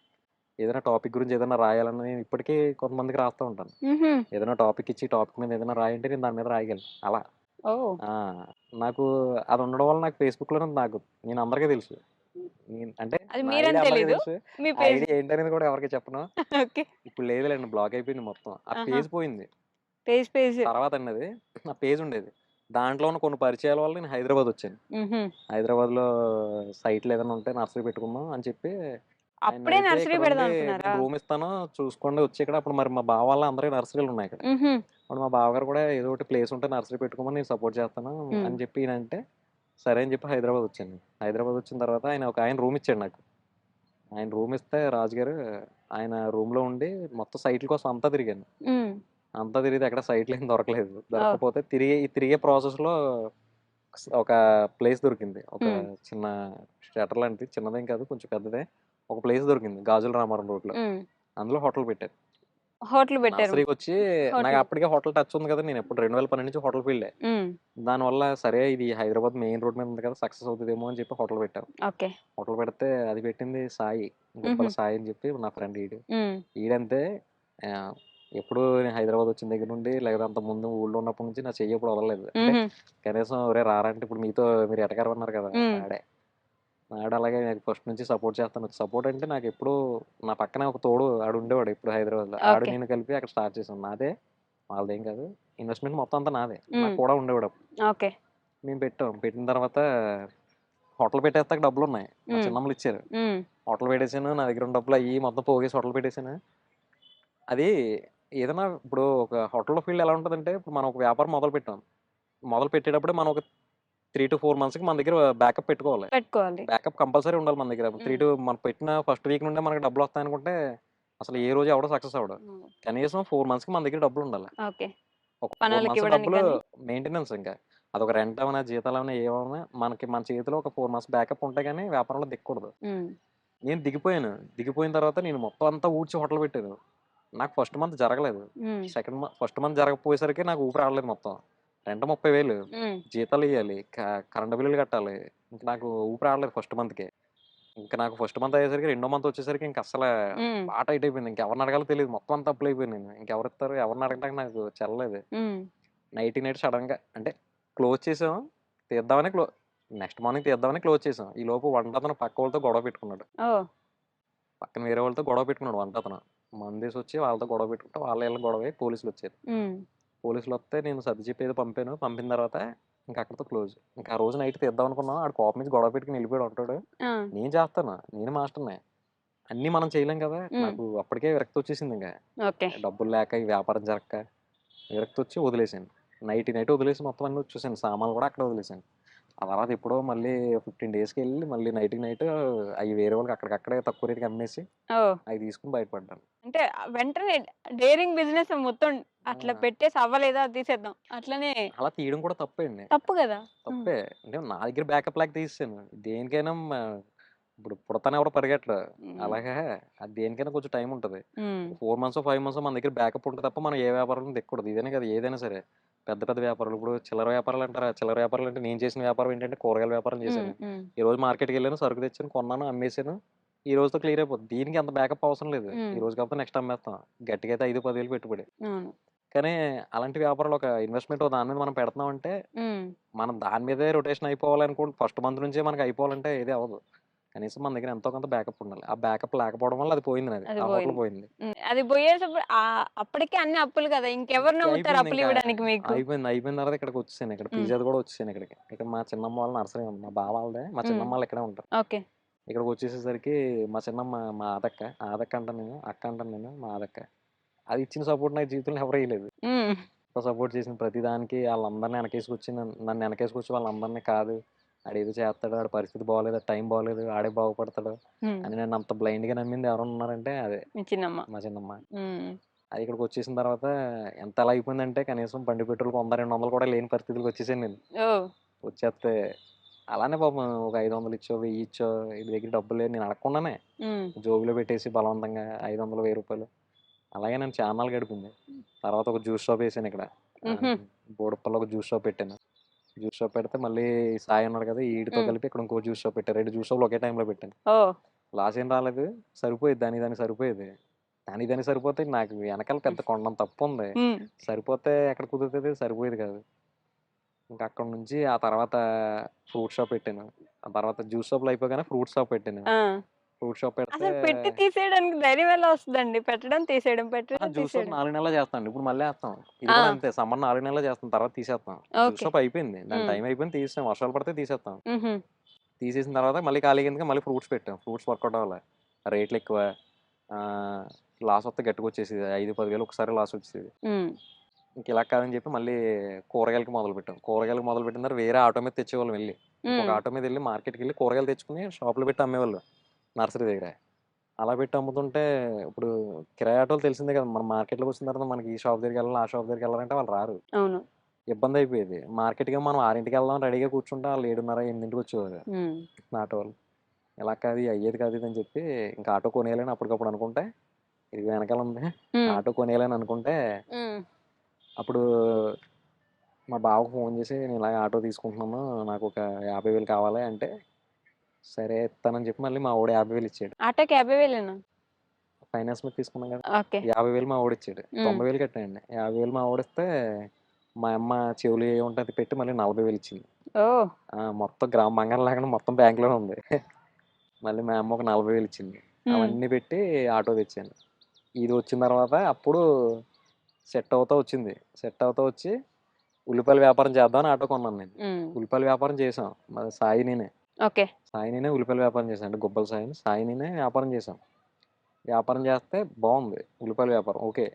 ఏదైనా టాపిక్ గురించి ఏదైనా రాయాలన్నా నేను ఇప్పటికీ కొంతమందికి రాస్తూ ఉంటాను. హుహు. ఏదైనా టాపిక్ ఇచ్చి టాపిక్ మీద ఏదైనా రాయంటే నేను దాని మీద రాయగలను. అలా. ఓహ్! ఆ! నాకు అది ఉండడం వల్ల నాకు ఫేస్‌బుక్‌లోనే నేను అందరికీ తెలుసు. అంటే అది నా మీరని ఐడీ అందరికీ తెలీదు. తెలుసు. మీ ఆ పేజ్. ఐడీ ఏంటనేది కూడా ఎవరికీ చెప్పను. ఓకే. ఇప్పుడు లేదులెండి బ్లాక్ అయిపోయింది మొత్తం. ఆ ఆహా! పేజ్ పోయింది. పేజ్. తర్వాతండి అది. ఆ పేజ్ ఉండేది. దాంట్లో ఉన్న కొన్ని పరిచయాల వల్ల నేను హైదరాబాదొచ్చాను. హుహు. హైదరాబాద్‌లో సైట్‌లు ఏదైనా ఉంటే నర్సరీ పెట్టుకుందాం అని చెప్పి అప్పుడే ఆయన్నడిగితే నర్సరీ ఇక్కడుండి పెడదాం నేను అనుకున్నారా? రూమ్ ఇస్తాను చూసుకోండి వచ్చి ఇక్కడ అప్పుడు మరి మా బావ వాళ్ళ అందరికి నర్సరీలున్నాయి ఇక్కడ. హుహు. అప్పుడు మా బావగారు కూడా ఏదో ఒకటి ప్లేస్ ఉంటే నర్సరీ పెట్టుకోమని నేను సపోర్ట్ చేస్తాను హ్మ్. అని చెప్పి ఈయనంటే, సరే అని చెప్పి హైదరాబాదొచ్చాను. హైదరాబాదొచ్చిన తర్వాత ఆయన రూమ్ ఇచ్చాడు నాకు. ఆయన రూమ్ ఇస్తే రాజుగారు ఆయన రూమ్‌లో ఉండి మొత్తం సైట్‌ల కోసం అంతా తిరిగాను. హ్మ్. అంతా తిరిగితే ఎక్కడ సైట్‌లేం దొరకలేదు. ఓహ్! దొరక్కపోతే ఈ తిరిగే ప్రాసెస్‌లో ఒక ప్లేస్ దొరికింది. ఒక హ్మ్. చిన్న షట్టర్ లాంటిది. చిన్నదేం కాదు కొంచెం పెద్దదే. ఒక ప్లేస్ దొరికింది. గాజుల రామారం రోడ్‌లో. హ్మ్. అందులో హోటల్ పెట్టారు. హోటల్ పెట్టారు. నర్సరీకి వచ్చి నాకు హోటల్. అప్పటికే హోటల్ టచ్ ఉంది కదా, నేను ఎప్పుడు 2012 నుంచి హోటల్ ఫీల్డే. హ్మ్. దానివల్ల సరే ఇది హైదరాబాద్ మెయిన్ రోడ్ మీద ఉంది కదా, సక్సెస్ అవుతుందేమో అని చెప్పి హోటల్ పెట్టాం. ఓకే. హోటల్ పెడితే అది పెట్టింది సాయి, హుహు. గుబ్బల సాయి అని చెప్పి నా ఫ్రెండ్ ఈడు. హ్మ్. ఈడంతే ఎప్పుడు నేను హైదరాబాద్ వచ్చిన దగ్గర నుండి లేదా అంత ముందు ఊళ్ళో ఉన్నప్పటి నుంచి నా చెయ్యి ఎప్పుడు వదలలేదు. అంటే హుహు. కనీసం ఒరే రారా అంటే ఇప్పుడు మీతో మీరు ఎటకారం అన్నారు కదా, హ్మ్. ఆడే. ఆడు అలాగే నాకు ఫస్ట్ నుంచి సపోర్ట్ చేస్తాను. సపోర్ట్ అంటే నాకు ఎప్పుడు నా పక్కనే ఒక తోడు ఆడు ఉండేవాడు ఇప్పుడు హైదరాబాద్లో. ఆడు ఓకే. నేను కలిపి అక్కడ స్టార్ట్ చేసాం. నాదే, వాళ్ళదేం కాదు. ఇన్వెస్ట్మెంట్ మొత్తం అంతా నాదే. హ్మ్. నాకు కూడా ఉండేవాడు అప్పుడు. ఓకే. మేము పెట్టాం. పెట్టిన తర్వాత హోటల్ పెట్టేస్తాక డబ్బులు ఉన్నాయి. మా హ్మ్. చిన్నమ్మలు ఇచ్చారు. హ్మ్. హోటల్ పెట్టేసాను. నా దగ్గర ఉన్న డబ్బులు అయ్యి మొత్తం పోగేసి హోటల్ పెట్టేసాను. అది ఏదైనా ఇప్పుడు ఒక హోటల్ ఫీల్డ్ ఎలా ఉంటుందంటే, ఇప్పుడు మనం ఒక వ్యాపారం మొదలు పెట్టాం. మొదలు పెట్టేటప్పుడే మనం ఒక 3-4 మంత్స్‌కి మన దగ్గర బ్యాకప్ పెట్టుకోవాలి. పెట్టుకోవాలి. బ్యాకప్ కంపల్సరీ ఉండాలి మన దగ్గర. హ్మ్. మనం పెట్టిన ఫస్ట్ వీక్ నుండే మనకు డబ్బులొస్తాయనుకుంటే, అసలు ఏ రోజు ఎవడు సక్సెస్ అవ్వడు. హ్మ్. కనీసం 4 మంత్స్‌కి మన దగ్గర డబ్బులుండాలి. ఓకే. ఒక 4 పనోళ్ళకి మంత్స్ ఇవ్వడానికి డబ్బులు గాని. మెయింటెనెన్స్ ఇంకా. అదొక రెంట్ అవనా, జీతాలవనా ఏవన్నా మనకి మన చేతిలో ఒక 4 మంత్స్ బ్యాకప్ ఉంటే గానీ వ్యాపారంలో దిక్కకూడదు. హ్మ్. నేను దిగిపోయాను. దిగిపోయిన తర్వాత నేను మొత్తం అంతా ఊడ్చి హోటల్ పెట్టాను. నాకు ఫస్ట్ మంత్ జరగలేదు. హ్మ్. ఫస్ట్ మంత్ జరగకపోయేసరికి నాకు ఊపిరి ఆడలేదు మొత్తం. రెంట్ 30,000, హ్మ్. జీతాలియ్యాలి, కరెంట్ బిల్లులు కట్టాలి. ఇంక నాకు ఊపిరి ఆడలేదు ఫస్ట్ మంత్‌కే. ఇంక నాకు ఫస్ట్ మంత్ అయ్యేసరికి రెండో మంత్ వచ్చేసరికి ఇంక అస్సల హ్మ్. బా టైట్ అయిపోయింది. ఇంకెవరిని అడగాలో తెలీదు. మొత్తం అంతా అప్పులయిపోయాను నేను. ఇంకెవరిస్తారు? ఎవరిని అడగడానికి నాకు చెల్లలేదు. హ్మ్. నైట్‌కి నైట్ సడెన్‌గా అంటే క్లోజ్ చేసాం. తీద్దామని నెక్స్ట్ మార్నింగ్ తీద్దామని క్లోజ్ చేసాం. ఈలోపు వంటతను పక్కోళ్ళతో గొడవ పెట్టుకున్నాడు. ఓహ్! పక్కన వేరే వాళ్ళతో గొడవ పెట్టుకున్నాడు వంటతను. మందేసొచ్చి వాళ్ళతో గొడవ పెట్టుకుంటే వాళ్ళ ఈళ్ళ గొడవయ్యి పోలీసులొచ్చారు. హ్మ్. పోలీసులొస్తే నేను సర్ది చెప్పి ఏదో పంపాను. పంపిన తర్వాత ఇంక అక్కడితో క్లోజ్. ఇంక ఆ రోజు నైట్ తీద్దాం అనుకున్నాం. ఆడు కోపం నుంచి గొడవ పెట్టుకొని ఎళ్ళిపోయాడు ఉంటాడు. ఆ! నేను చేస్తాను. నేను మాస్టర్‌నే. అన్నీ మనం చేయలేం కదా! హ్మ్. నాకు అప్పటికే విరక్తొచ్చేసిందింక. ఓకే. డబ్బులు లేక, ఈ వ్యాపారం జరగక విరక్తొచ్చి వదిలేసాను. నైట్ వదిలేసి మొత్తం అన్నీ వచ్చేసాను. సామాన్లు కూడా అక్కడే వదిలేసాను. ఆ తర్వాత ఎప్పుడో మళ్ళీ 15 డేస్‌కెళ్ళి మళ్ళీ నైట్‌కి నైట్ అయి వేరే వాళ్ళకి అక్కడికక్కడే తక్కువ రేట్‌కి అమ్మేసి ఓహ్! అయి తీసుకొని బయటపడ్డాను. అంటే వెంటనే డేరింగ్ బిజినెస్ మొత్తం అట్లా ఆ! పెట్టేసి అవ్వలేదా తీసేద్దాం. అట్లనే అలా తీయడం కూడా తప్పే అండి. తప్పు గదా! హ్మ్. తప్పే. అంటే నా దగ్గర బ్యాకప్ లాగా తీసేసాను. దేనికైనా ఇప్పుడు పుడతానే ఎవడు పరిగెట్టడు. హ్మ్. అలాగా అది దేనికైనా కొంచెం టైం ఉంటది. హ్మ్. ఒక 4 మంత్సో, 5 మంత్సో మన దగ్గర బ్యాకప్ ఉంటే తప్ప మనం ఏ వ్యాపారంలో దిక్కకూడదు. ఇదనే కాదు ఏదైనా సరే. పెద్ద పెద్ద వ్యాపారాలు ఇప్పుడు చిల్లర వ్యాపారాలు అంటారా? చిల్లర వ్యాపారాలు అంటే నేను చేసిన వ్యాపారం ఏంటంటే కూరగాయల వ్యాపారం హ్మ్. చేశాను. హ్మ్. ఈరోజు మార్కెట్‌కెళ్ళాను, సరుకు తెచ్చాను, కొన్నాను, అమ్మేసాను. ఈ రోజుతో క్లియర్ అయిపోద్ది. దీనికి అంత బ్యాకప్ అవసరం లేదు. హ్మ్. ఈ రోజు కాకపోతే నెక్స్ట్ అమ్మేస్తాం. గట్టిగా అయితే 5, 10 వేలు పెట్టుబడి. అవును. కానీ అలాంటి వ్యాపారాలు ఒక ఇన్వెస్ట్‌మెంట్ దాని మీద మనం పెడుతున్నామంటే హ్మ్. మనం దాని మీదే రొటేషన్ అయిపోవాలనుకోండి ఫస్ట్ మంత్ నుంచే మనకి అయిపోవాలంటే ఏది అవ్వదు. కనీసం మన దగ్గర ఎంతో కొంత బ్యాకప్ ఉండాలి. ఆ బ్యాకప్ లేకపోవడం వల్ల అది పోయింది నాది. అది ఆ హోటల్ పోయింది. పోయింది. హ్మ్. అది పోయేసప్పుడు అప్పటికే అన్ని అప్పులు గదా! ఇంకెవరు ఇంక నమ్ముతారు అయిపోయింది ఇంకా. అప్పులివ్వడానికి మీకు? అయిపోయిన తర్వాత ఇక్కడికొచ్చేసాను. ఇక్కడ హ్మ్. పీజీది కూడా వచ్చేసాను ఇక్కడికి. ఇక్కడ మా చిన్నమ్మ వాళ్ళ నర్సరీ ఉంది. మా బావ వాళ్ళదే. మా హ్మ్. చిన్నమ్మ వాళ్ళు ఇక్కడే ఉంటారు. ఓకే. ఇక్కడికొచ్చేసేసరికి మా చిన్నమ్మ మా ఆదక్క. ఆదక్క అంటాను నేను. అక్క అంటాను నేను. మా ఆదక్క. అది ఇచ్చిన సపోర్ట్ నాకు జీవితంలో ఎవరు ఇయ్యలేదు. హ్మ్. సపోర్ట్ చేసిన ప్రతి దానికి ఆళ్ళందరిని వెనకేసుకొచ్చి నన్ను వెనకేసుకొచ్చి వాళ్ళందరిని కాదు, ఆడేదో చేస్తాడు, ఆడి పరిస్థితి బాగోలేదు, టైం బాగోలేదు, ఆడే బాగుపడతాడు హ్మ్. అని నన్ను అంత బ్లైండ్‌గా నమ్మింది ఎవరైనా ఉన్నారంటే అదే మీ చిన్నమ్మ. మా చిన్నమ్మ. హ్మ్. అది ఇక్కడికొచ్చేసిన తర్వాత ఎంతలా అయిపోయిందంటే కనీసం బండి పెట్రోల్‌కి 100, 200 కూడా లేని పరిస్థితికి వచ్చేసాను నేను. ఓహ్! వచ్చేస్తే అలానే పాపం ఒక 500 ఇచ్చో, 1000 ఇచ్చో ఈడి దగ్గర డబ్బులు లేవు నేను అడగకుండానే హ్మ్. జోబులో పెట్టేసి బలవంతంగా 500, రూ. 1000 అలాగే నేను చాన్నాళ్ళు గడిపింది. తర్వాత ఒక జ్యూస్ షాప్ ఏసాను ఇక్కడ. హుహు. బోడుప్పల్లో ఒక జ్యూస్ షాప్ పెట్టాను. జ్యూస్ షాప్ పెడితే మళ్ళీ సాయి ఉన్నాడు కదా! ఈడితో హ్మ్. కలిపి ఇక్కడ ఇంకో జ్యూస్ షాప్ పెట్టా. 2 జ్యూస్ షాపులు ఒకే టైంలో పెట్టాను. ఓహ్! లాస్ ఏం రాలేదు. సరిపోయేది దానికి సరిపోయేది. దానికి సరిపోతే నాకు వెనకాల పెద్ద కొండంత అప్పుంది. హ్మ్. సరిపోతే ఎక్కడ కుదురుతది? సరిపోయేది కాదు. ఇంకా అక్కడి నుంచి ఆ తర్వాత ఫ్రూట్ షాప్ పెట్టాను. ఆ తర్వాత జ్యూస్ షాప్‌లు అయిపోగానే ఫ్రూట్ షాప్ పెట్టాను. ఆ! ఫ్రూట్ షాప్ పెడితే అసలు పెట్టి తీసేయడానికి ధైర్యం ఎలా వస్తదండి? పెట్టడం, తీసేయడం, అహా! పెట్టడం, జ్యూస్ షాప్ తీసేయడం. 4 నెలల్లో చేస్తామండి. ఇప్పుడు మళ్ళీ ఏస్తాం. ఇది ఆ! కూడా అంతే సమ్మర్ 4 నెలల్లో చేస్తాం. తర్వాత తీసేస్తాం. Juice okay. షాప్ అయిపోయింది. దాని హ్మ్. టైం అయిపోయింది తీసేసాం. వర్షాలు పడితే తీసేస్తాం. హుహు. తీసేసిన తర్వాత మళ్ళీ ఖాళీగా ఎందుకు మళ్ళీ ఫ్రూట్స్ పెట్టాం. ఫ్రూట్స్ వర్కౌట్ అవ్వలే. రేట్లెక్కువ. ఆహ్, లాసొత్తే గట్టుకొచ్చేసేది. 5, 10 వేలు ఒకసారే లాసొచ్చేసేది. హ్మ్. ఇంక ఇలా కాదని చెప్పి మళ్ళీ కూరగాయలకి మొదలుపెట్టాం. కూరగాయలకి మొదలుపెట్టిన తర్వాత వేరే ఆటో మీద తెచ్చేవాళ్ళం ఎళ్లి. ఇంకొక హ్మ్. ఆటో మీదెళ్లి మార్కెట్‌కెళ్ళి కూరగాయలు తెచ్చుకొని షాప్‌లో పెట్టి అమ్మేవాళ్ళు. నర్సరీ దగ్గర. అలా పెట్టి అమ్ముతుంటే ఇప్పుడు కిరాయి ఆటోలు తెలిసిందే కదా! మనం మార్కెట్‌లోకొచ్చిన తర్వాత మనకి ఈ షాప్ దగ్గరికెళ్ళాలి, ఆ షాప్ దగ్గరికెళ్ళాలంటే వాళ్ళు రారు. అవును. ఇబ్బందయిపోయేది. మార్కెట్‌కేమో మనం 6కి వెళ్దాం రెడీగా కూర్చుంటే ఆళ్ళు 7:30, 8కి వచ్చేవారు హ్మ్. ఆటో వాళ్ళు. ఇలా కాదు అయ్యేది కాదు ఇదని చెప్పి ఇంకా ఆటో కొనేయాలని అప్పటికప్పుడు అనుకుంటే ఇది వెనకాల ఉంది, హ్మ్. ఆటో కొనేయాలని అనుకుంటే హ్మ్. అప్పుడు మా బావకు ఫోన్ చేసి నేను ఇలాగ ఆటో తీసుకుంటున్నాను, నాకు ఒక 50,000 కావాలి అంటే, సరే ఇస్తానని చెప్పి మళ్ళీ మా వాడు 50,000 ఇచ్చాడు. ఆటోకి 50,000 ఫైనాన్స్ మీద తీసుకున్నాం కదా, ఓకే. 50,000 మా వాడు ఇచ్చాడు. హ్మ్. 90,000 కట్టానండి. 50,000 మా వాడిస్తే మా అమ్మ చెవులు ఏ ఉంటే అది పెట్టి మళ్ళీ 40,000 ఇచ్చింది. ఓహ్! మొత్తం గ్రామ బంగారం లేకుండా మొత్తం బ్యాంక్లోనే ఉంది. మళ్ళీ మా అమ్మ ఒక 40,000 ఇచ్చింది. హ్మ్. అవన్నీ పెట్టి ఆటో తెచ్చాను. ఇది వచ్చిన తర్వాత అప్పుడు సెట్ అవుతా వచ్చింది. సెట్ అవుతా వచ్చి ఉల్లిపాయల వ్యాపారం చేద్దామని ఆటో కొన్నాను నేను. హ్మ్. ఉల్లిపాయల వ్యాపారం చేసాం. మరి సాయి నేనే. ఓకే. సాయి నేనే ఉల్లిపాయల వ్యాపారం చేశాను. అంటే గుబ్బల సాయిని. సాయి నేనే వ్యాపారం చేశాం. వ్యాపారం చేస్తే బాగుంది. ఉల్లిపాయల వ్యాపారం ఓకే.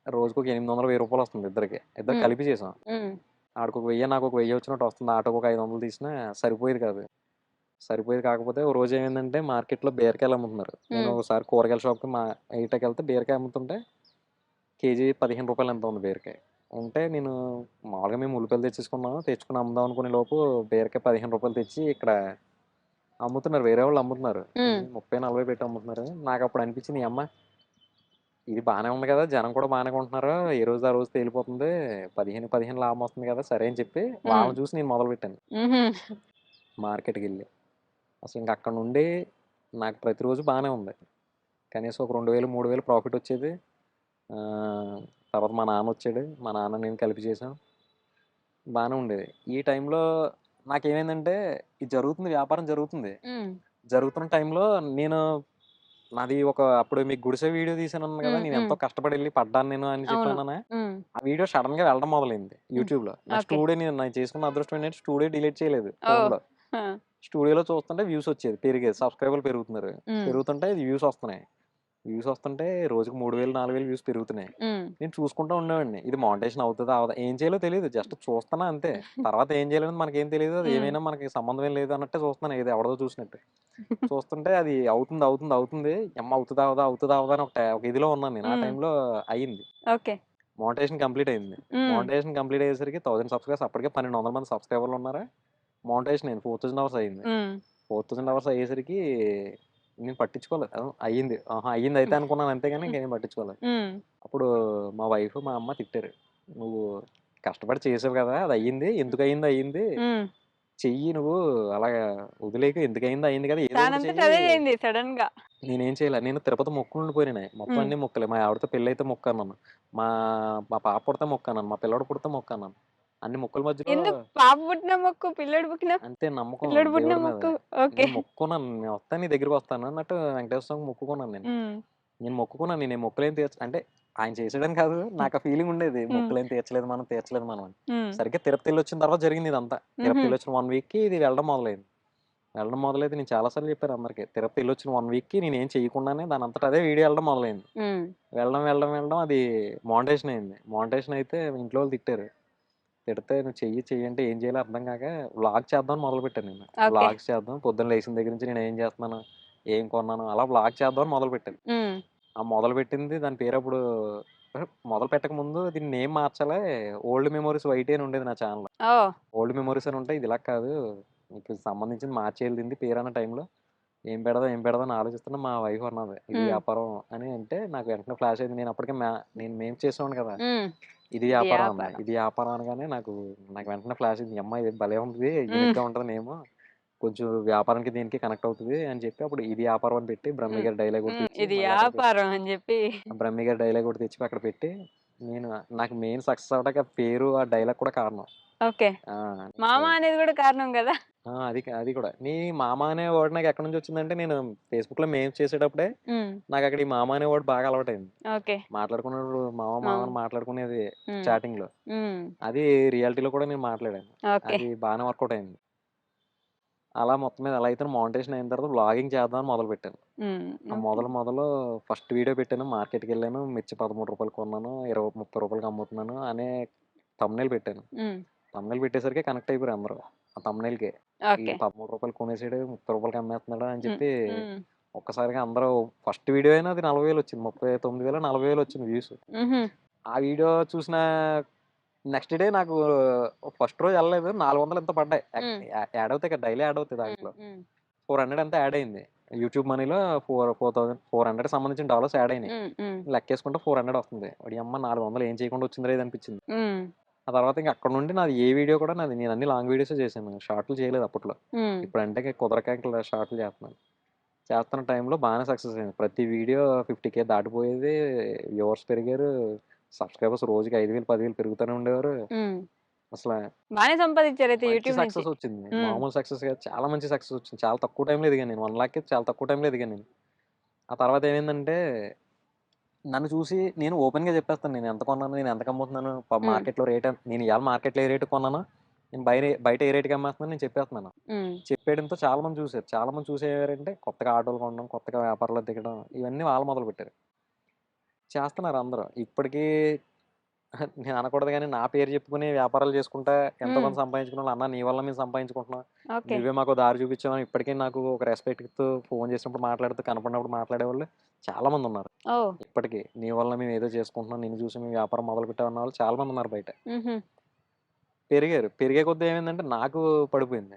రోజుకొక 800, 1000 వస్తుంది ఇద్దరికి. ఇద్దరు హ్మ్. కలిపి చేసాం. హ్మ్. ఆడికొక 1000 నాకొక 1000 వచ్చినట్టు వస్తుంది. ఆటోకి ఒక 500 తీసినా సరిపోయేది కాదు. సరిపోయేది కాకపోతే ఓ రోజు ఏమైందంటే మార్కెట్‌లో బీరకాయలు అమ్ముతున్నారు. నేను హ్మ్. ఒకసారి కూరగాయల షాప్‌కి మా ఏటాకెళ్తే బీరకాయ అమ్ముతుంటే కేజీ రూ. 15 ఎంతో ఉంది బీరకాయ. ఉంటే నేను మామూలుగా మేము ఉల్లిపాయలు తెచ్చేసుకున్నాం. తెచ్చుకొని అమ్ముదాం అనుకునే లోపు బీరకాయ రూ. 15 తెచ్చి ఇక్కడ అమ్ముతున్నారు. వేరే వాళ్ళు అమ్ముతున్నారు. హ్మ్. ఎన్ని 30, 40 పెట్టి అమ్ముతున్నారు. నాకప్పుడు అనిపించింది యమ్మ ఇది బానే ఉంది కదా! జనం కూడా బానే కొంటున్నారు. ఏ రోజు ఆ రోజు తేలిపోతుంది. 15 లాభం వస్తుంది కదా! సరే అని చెప్పి హ్మ్. వాళ్ళని చూసి నేను మొదలుపెట్టాను హుహు. మార్కెట్‌కెళ్ళి. అసలు ఇంక అక్కడ నుండి నాకు ప్రతిరోజు బానే ఉంది. కనీసం ఒక 2,000, 3,000 ప్రాఫిట్ వచ్చేది. ఆహ్, తర్వాత మా నాన్నొచ్చాడు. మా నాన్న నేను కలిపి చేసాం. బానే ఉండేది. ఈ టైంలో నాకేమైందంటే ఇది జరుగుతుంది, వ్యాపారం జరుగుతుంది. హ్మ్. జరుగుతున్న టైంలో నేను నాది ఒక అప్పుడు మీకు గుడిసె వీడియో తీశానన్నాను కదా! హ్మ్. నేను హ్మ్. ఎంతో కష్టపడెళ్లి పడ్డాను నేను అని అవును. చెప్పాననా? హ్మ్. ఆ వీడియో సడెన్‌గా వెళ్ళడం మొదలైంది హ్మ్. యూట్యూబ్‌లో. నా ఓకే. స్టూడియో నేను చేసుకున్న అదృష్టం ఏంటంటే స్టూడియో డిలీట్ చేయలేదు ఓహ్! ఫోన్‌లో. ఆ! స్టూడియోలో చూస్తుంటే వ్యూస్ వచ్చేది. పెరిగేది. సబ్‌స్క్రైబర్‌లు పెరుగుతున్నారు. హ్మ్. పెరుగుతుంటే వ్యూస్ వస్తున్నాయి. వ్యూస్ వస్తుంటే రోజుకి 3000, 4000 వ్యూస్ పెరుగుతున్నాయి. హ్మ్. నేను చూసుకుంటూ ఉండేవాడిని. ఇది మానిటైజేషన్ అవుతదా? అవ్వదా? ఏం చేయాలో తెలీదు. జస్ట్ చూస్తున్నా అంతే. తర్వాత ఏం చేయాలని మనకేం తెలీదు. అది హ్మ్. ఏమైనా మనకి సంబంధం ఏం లేదు అన్నట్టే చూస్తున్నాను. ఏదో ఎవడిదో చూసినట్టు. చూస్తుంటే అది అవుతుంది, అవుతుంది, అవుతుంది. యమ్మ అవుతదా? అవ్వదా? అవుతదా? అవ్వదా? అని ఒక ఇదిలో ఉన్నాను నేను. ఆ హ్మ్. టైంలో అయింది. ఓకే. మానిటైజేషన్ కంప్లీట్ అయింది. హ్మ్. మానిటైజేషన్ కంప్లీట్ అయ్యేసరికి 1000 సబ్‌స్క్రైబర్స్ అప్పటికే 1200 మంది సబ్‌స్క్రైబర్‌లు ఉన్నారు. మానిటైజేషన్ అయింది. 4000 అవర్స్ అయింది. హ్మ్. 4000 అవర్స్ అయ్యేసరికి నేను పట్టించుకోలేదు. అయ్యింది. ఆహా! అయ్యింది అయితే అనుకున్నాను అంతేగాని ఇంకేం పట్టించుకోలేదు. హ్మ్. అప్పుడు మా వైఫ్, మా అమ్మ తిట్టారు. "నువ్వు కష్టపడి చేసావు కదా! అది అయ్యింది. ఎందుకయిందో అయ్యింది. హ్మ్. చెయ్యి నువ్వు అలాగా వదిలేయకు. ఎందుకయిందో అయింది కదా! ఏదో ఒకటి దానంతట చెయ్యి." అదే అయింది సడెన్‌గా. నేనేం చేయలే. నేను తిరుపతి మొక్కుకుండిపోయాను. మొత్తం హ్మ్. అన్నీ మొక్కులే. మా ఆవిడతో పెళ్లయితే మొక్కుకున్నాను. మా మా పాప పుడితే మొక్కుకున్నాను. మా పిల్లోడు పుడితే మొక్కుకున్నాను. అన్ని మొక్కుల మధ్యలో ఎందుకు పాప పుట్టిన మొక్కు, పిల్లోడు పుట్టిన అంతే నమ్మకం పిల్లోడు పుట్టిన దేవుడి మీద. మొక్కు. ఓకే. నేను మొక్కుకున్నాను. నేను వస్తాను నీ దగ్గరికొస్తాను అన్నట్టు వెంకటేశ్వర స్వామికి మొక్కుకున్నాను నేను. హ్మ్. నేను మొక్కుకున్నాను. నేను మొక్కులేం అంటే ఆయన చేసాడని కాదు. నాకు ఆ ఫీలింగ్ ఉండేది. హ్మ్. మొక్కులేం తీర్చలేదు మనం అని. హ్మ్. సరిగ్గా తిరుపతెళ్ళొచ్చిన తర్వాత జరిగింది ఇదంతా. హుహు. తిరుపతెళ్ళొచ్చిన 1 వీక్‌కి ఇది వెళ్ళడం మొదలైంది. వెళ్ళడం మొదలైతే నేను చాలా సార్లు చెప్పాను అందరికి. తిరుపతెళ్ళొచ్చిన 1 వీక్‌కి నేనేం చేయకుండానే దానంతట అదే వీడియో వెళ్ళడం మొదలైంది. హ్మ్. వెళ్ళడం అది మానిటైజేషన్ అయింది. మానిటైజేషన్ అయితే ఇంట్లో వాళ్ళు తిట్టారు. తిడితే "నువ్వు చెయ్యి అంటే ఏం చేయాలో అర్థం కాక వ్లాగ్ చేద్దామని మొదలుపెట్టాను నేను. ఓకే. వ్లాగ్స్ చేద్దాం. పొద్దున్న లేచిన దగ్గర నుంచి నేను ఏం చేస్తున్నాను, ఏం కొన్నాను అలా వ్లాగ్ చేద్దామని మొదలుపెట్టాను. హ్మ్. ఆ మొదలుపెట్టింది దాని పేరప్పుడు మొదలుపెట్టక ముందు దీని నేమ్ మార్చాలి. ఓల్డ్ మెమోరీస్ వైటీ అని ఉండేది నా ఛానెల్. ఓహ్! ఓల్డ్ మెమోరీస్ అని ఉంటే ఇది ఇలా కాదు. నీకు సంబంధించింది మార్చేయాలి దీనిది పేరన్న టైంలో ఏం పెడదాం అని ఆలోచిస్తున్నా మా వైఫ్ అన్నది. ఇది హ్మ్. వ్యాపారం అని అంటే నాకు వెంటనే ఫ్లాష్ అయింది. నేను అప్పటికే నేను మేమ్ చేసేవాడిని కదా! హ్మ్. ఇది ఇది వ్యాపారం అన్నా. వ్యాపారం. ఇది వ్యాపారం అనగానే నాకు వెంటనే ఫ్లాష్ అయింది. యమ్మ ఇది భలే ఉంది. హ్మ్. యూనిక్‌గా ఉంటది నేము. కొంచెం వ్యాపారానికి దీనికి కనెక్ట్ అవుతది అని చెప్పి అప్పుడు ఇది వ్యాపారం అని పెట్టి బ్రహ్మి హ్మ్. గారి డైలాగ్ ఒకటి హ్మ్. తెచ్చి ఇది మళ్ళీ అక్కడ పెట్టి వ్యాపారం అని జెప్పి బ్రహ్మి గారి డైలాగ్ ఒకటి తెచ్చి అక్కడ పెట్టి నేను నాకు మెయిన్ సక్సెస్ అవ్వడానికి ఆ పేరు, ఆ డైలాగ్ కూడా కారణం. ఓకే. ఆ! మామ నీకు అనేది గూడా కారణం గదా! అది కూడా. మామ అనే వర్డ్ నాకు ఎక్కడి నుంచి వచ్చిందంటే నేను ఫేస్‌బుక్‌లో మేమ్స్ చేసేటప్పుడే హ్మ్. నాకక్కడ ఈ మామ అనే వర్డ్ బాగా అలవాటయింది. ఓకే. మాట్లాడుకున్నప్పుడు మామ, మామ అవును. అని మాట్లాడుకునేది హ్మ్. చాటింగ్‌లో. హ్మ్. అది రియాలిటీలో కూడా నేను మాట్లాడాను. ఓకే. అది బానే వర్కౌట్ అయింది. అలా మొత్తం మీద ఎలా అయితే మానిటైజేషన్ అయిన తర్వాత వ్లాగింగ్ చేద్దామని మొదలుపెట్టాను. హ్మ్. ఆ ఓకే. మొదలు ఫస్ట్ వీడియో పెట్టాను. మార్కెట్‌కెళ్ళాను. మిర్చి రూ. 13 కొన్నాను. 20, 30 అమ్ముతున్నాను అనే థంబ్‌నెయిల్ పెట్టాను. హ్మ్. థంబ్‌నెయిల్ పెట్టేసరికి కనెక్ట్ అయిపోయారు అందరూ. ఆ థంబ్‌నెయిల్‌కే. ఓకే. ఈడు రూ. 13 కొనేసాడు. రూ. 30కి అమ్మేస్తున్నాడు అని హ్మ్. చెప్పి హ్మ్. ఒక్కసారిగా అందరూ ఫస్ట్ వీడియో అయినా అది 40,000 వచ్చింది. 39,000, 40,000 వచ్చింది వ్యూస్. హుహు. ఆ వీడియో చూసిన నెక్స్ట్ డే నాకు ఫస్ట్ రోజు ఎళ్ళలేదు. 400 ఎంతో పడ్డాయి. హ్మ్. యాడ్ అవుతాయి కదా! డైలీ యాడ్ అవుతాయి హ్మ్. దాంట్లో. హ్మ్. 400 ఎంతో యాడ్ అయింది. యూట్యూబ్ మనీలో 4,400 సంబంధించిన డాలర్స్ యాడ్ అయినాయి. హ్మ్. హ్మ్. లెక్కేసుకుంటే 400 వస్తుంది. వాడి అమ్మ 400 ఏం చేయకుండా వచ్చిందిరా ఇది అనిపించింది. హ్మ్. ఆ తర్వాత ఇంక అక్కడ నుండి నాది ఏ వీడియో కూడా నేను అన్ని లాంగ్ వీడియోసే చేశాను. షార్ట్‌లు చేయలేదు అప్పట్లో. హ్మ్. ఇప్పుడంటే కుదరక ఇంక షార్ట్‌లు చేస్తున్నాను. చేస్తున్న టైంలో బాగానే సక్సెస్ అయింది. ప్రతి వీడియో 50,000 దాటిపోయేది. వ్యూవర్స్ పెరిగారు. సబ్స్క్రైబర్స్ రోజుకి 5,000, 10,000 పెరుగుతూనే ఉండేవారు. హ్మ్. అసల బానే సంపాదించారైతే మంచి యూట్యూబ్ నుంచి. సక్సెస్ వచ్చింది. హ్మ్. మామూలు సక్సెస్ కాదు. చాలా మంచి సక్సెస్ వచ్చింది. చాలా తక్కువ టైంలో ఎదిగాను నేను. 1,00,000కి చాలా తక్కువ టైంలో ఎదిగాను నేను. ఆ తర్వాత ఏమైందంటే నన్ను చూసి నేను ఓపెన్‌గా చెప్పేస్తాను. నేను ఎంత కొన్నాను, నేను ఎంతకి అమ్ముతున్నాను, హ్మ్. మార్కెట్‌లో రేట్ ఎంత, నేను ఇవాళ మార్కెట్‌లో ఏ రేట్‌కి కొన్నానో, నేను బయట ఏ రేట్‌కి అమ్మేస్తున్నానో నేను చెప్పేస్తున్నాను. హ్మ్. చెప్పేయడంతో చాలామంది చూసారు. చాలామంది చూసి ఏమయ్యారంటే కొత్తగా ఆటోలు కొనడం, కొత్తగా వ్యాపారంలో దిగడం ఇవన్నీ వాళ్ళు మొదలుపెట్టారు. చేస్తున్నారు అందరూ. ఇప్పటికీ నేను అనకూడదు గానీ నా పేరు చెప్పుకొని వ్యాపారాలు చేసుకుంటా హ్మ్. ఎంతోమంది సంపాదించుకున్నోళ్ళు, "అన్న నీ వల్ల మేము సంపాదించుకుంటున్నాం. ఓకే. నువ్వే మాకో దారి చూపించావని" ఇప్పటికీ నాకు ఒక రెస్పెక్ట్‌తో ఫోన్ చేసినప్పుడు మాట్లాడుతూ, కనపడినప్పుడు మాట్లాడేవాళ్ళు చాలామందున్నారు. ఓహ్! ఇప్పటికి నీ వల్ల మేము ఏదో చేసుకుంటున్నాం. నిన్ను చూసి మేము వ్యాపారం మొదలుపెట్టాం అన్నవాళ్ళు చాలా మంది ఉన్నారు బయట. హుహు. పెరిగారు. పెరిగే కొద్దీ ఏమైందంటే నాకు పడిపోయింది.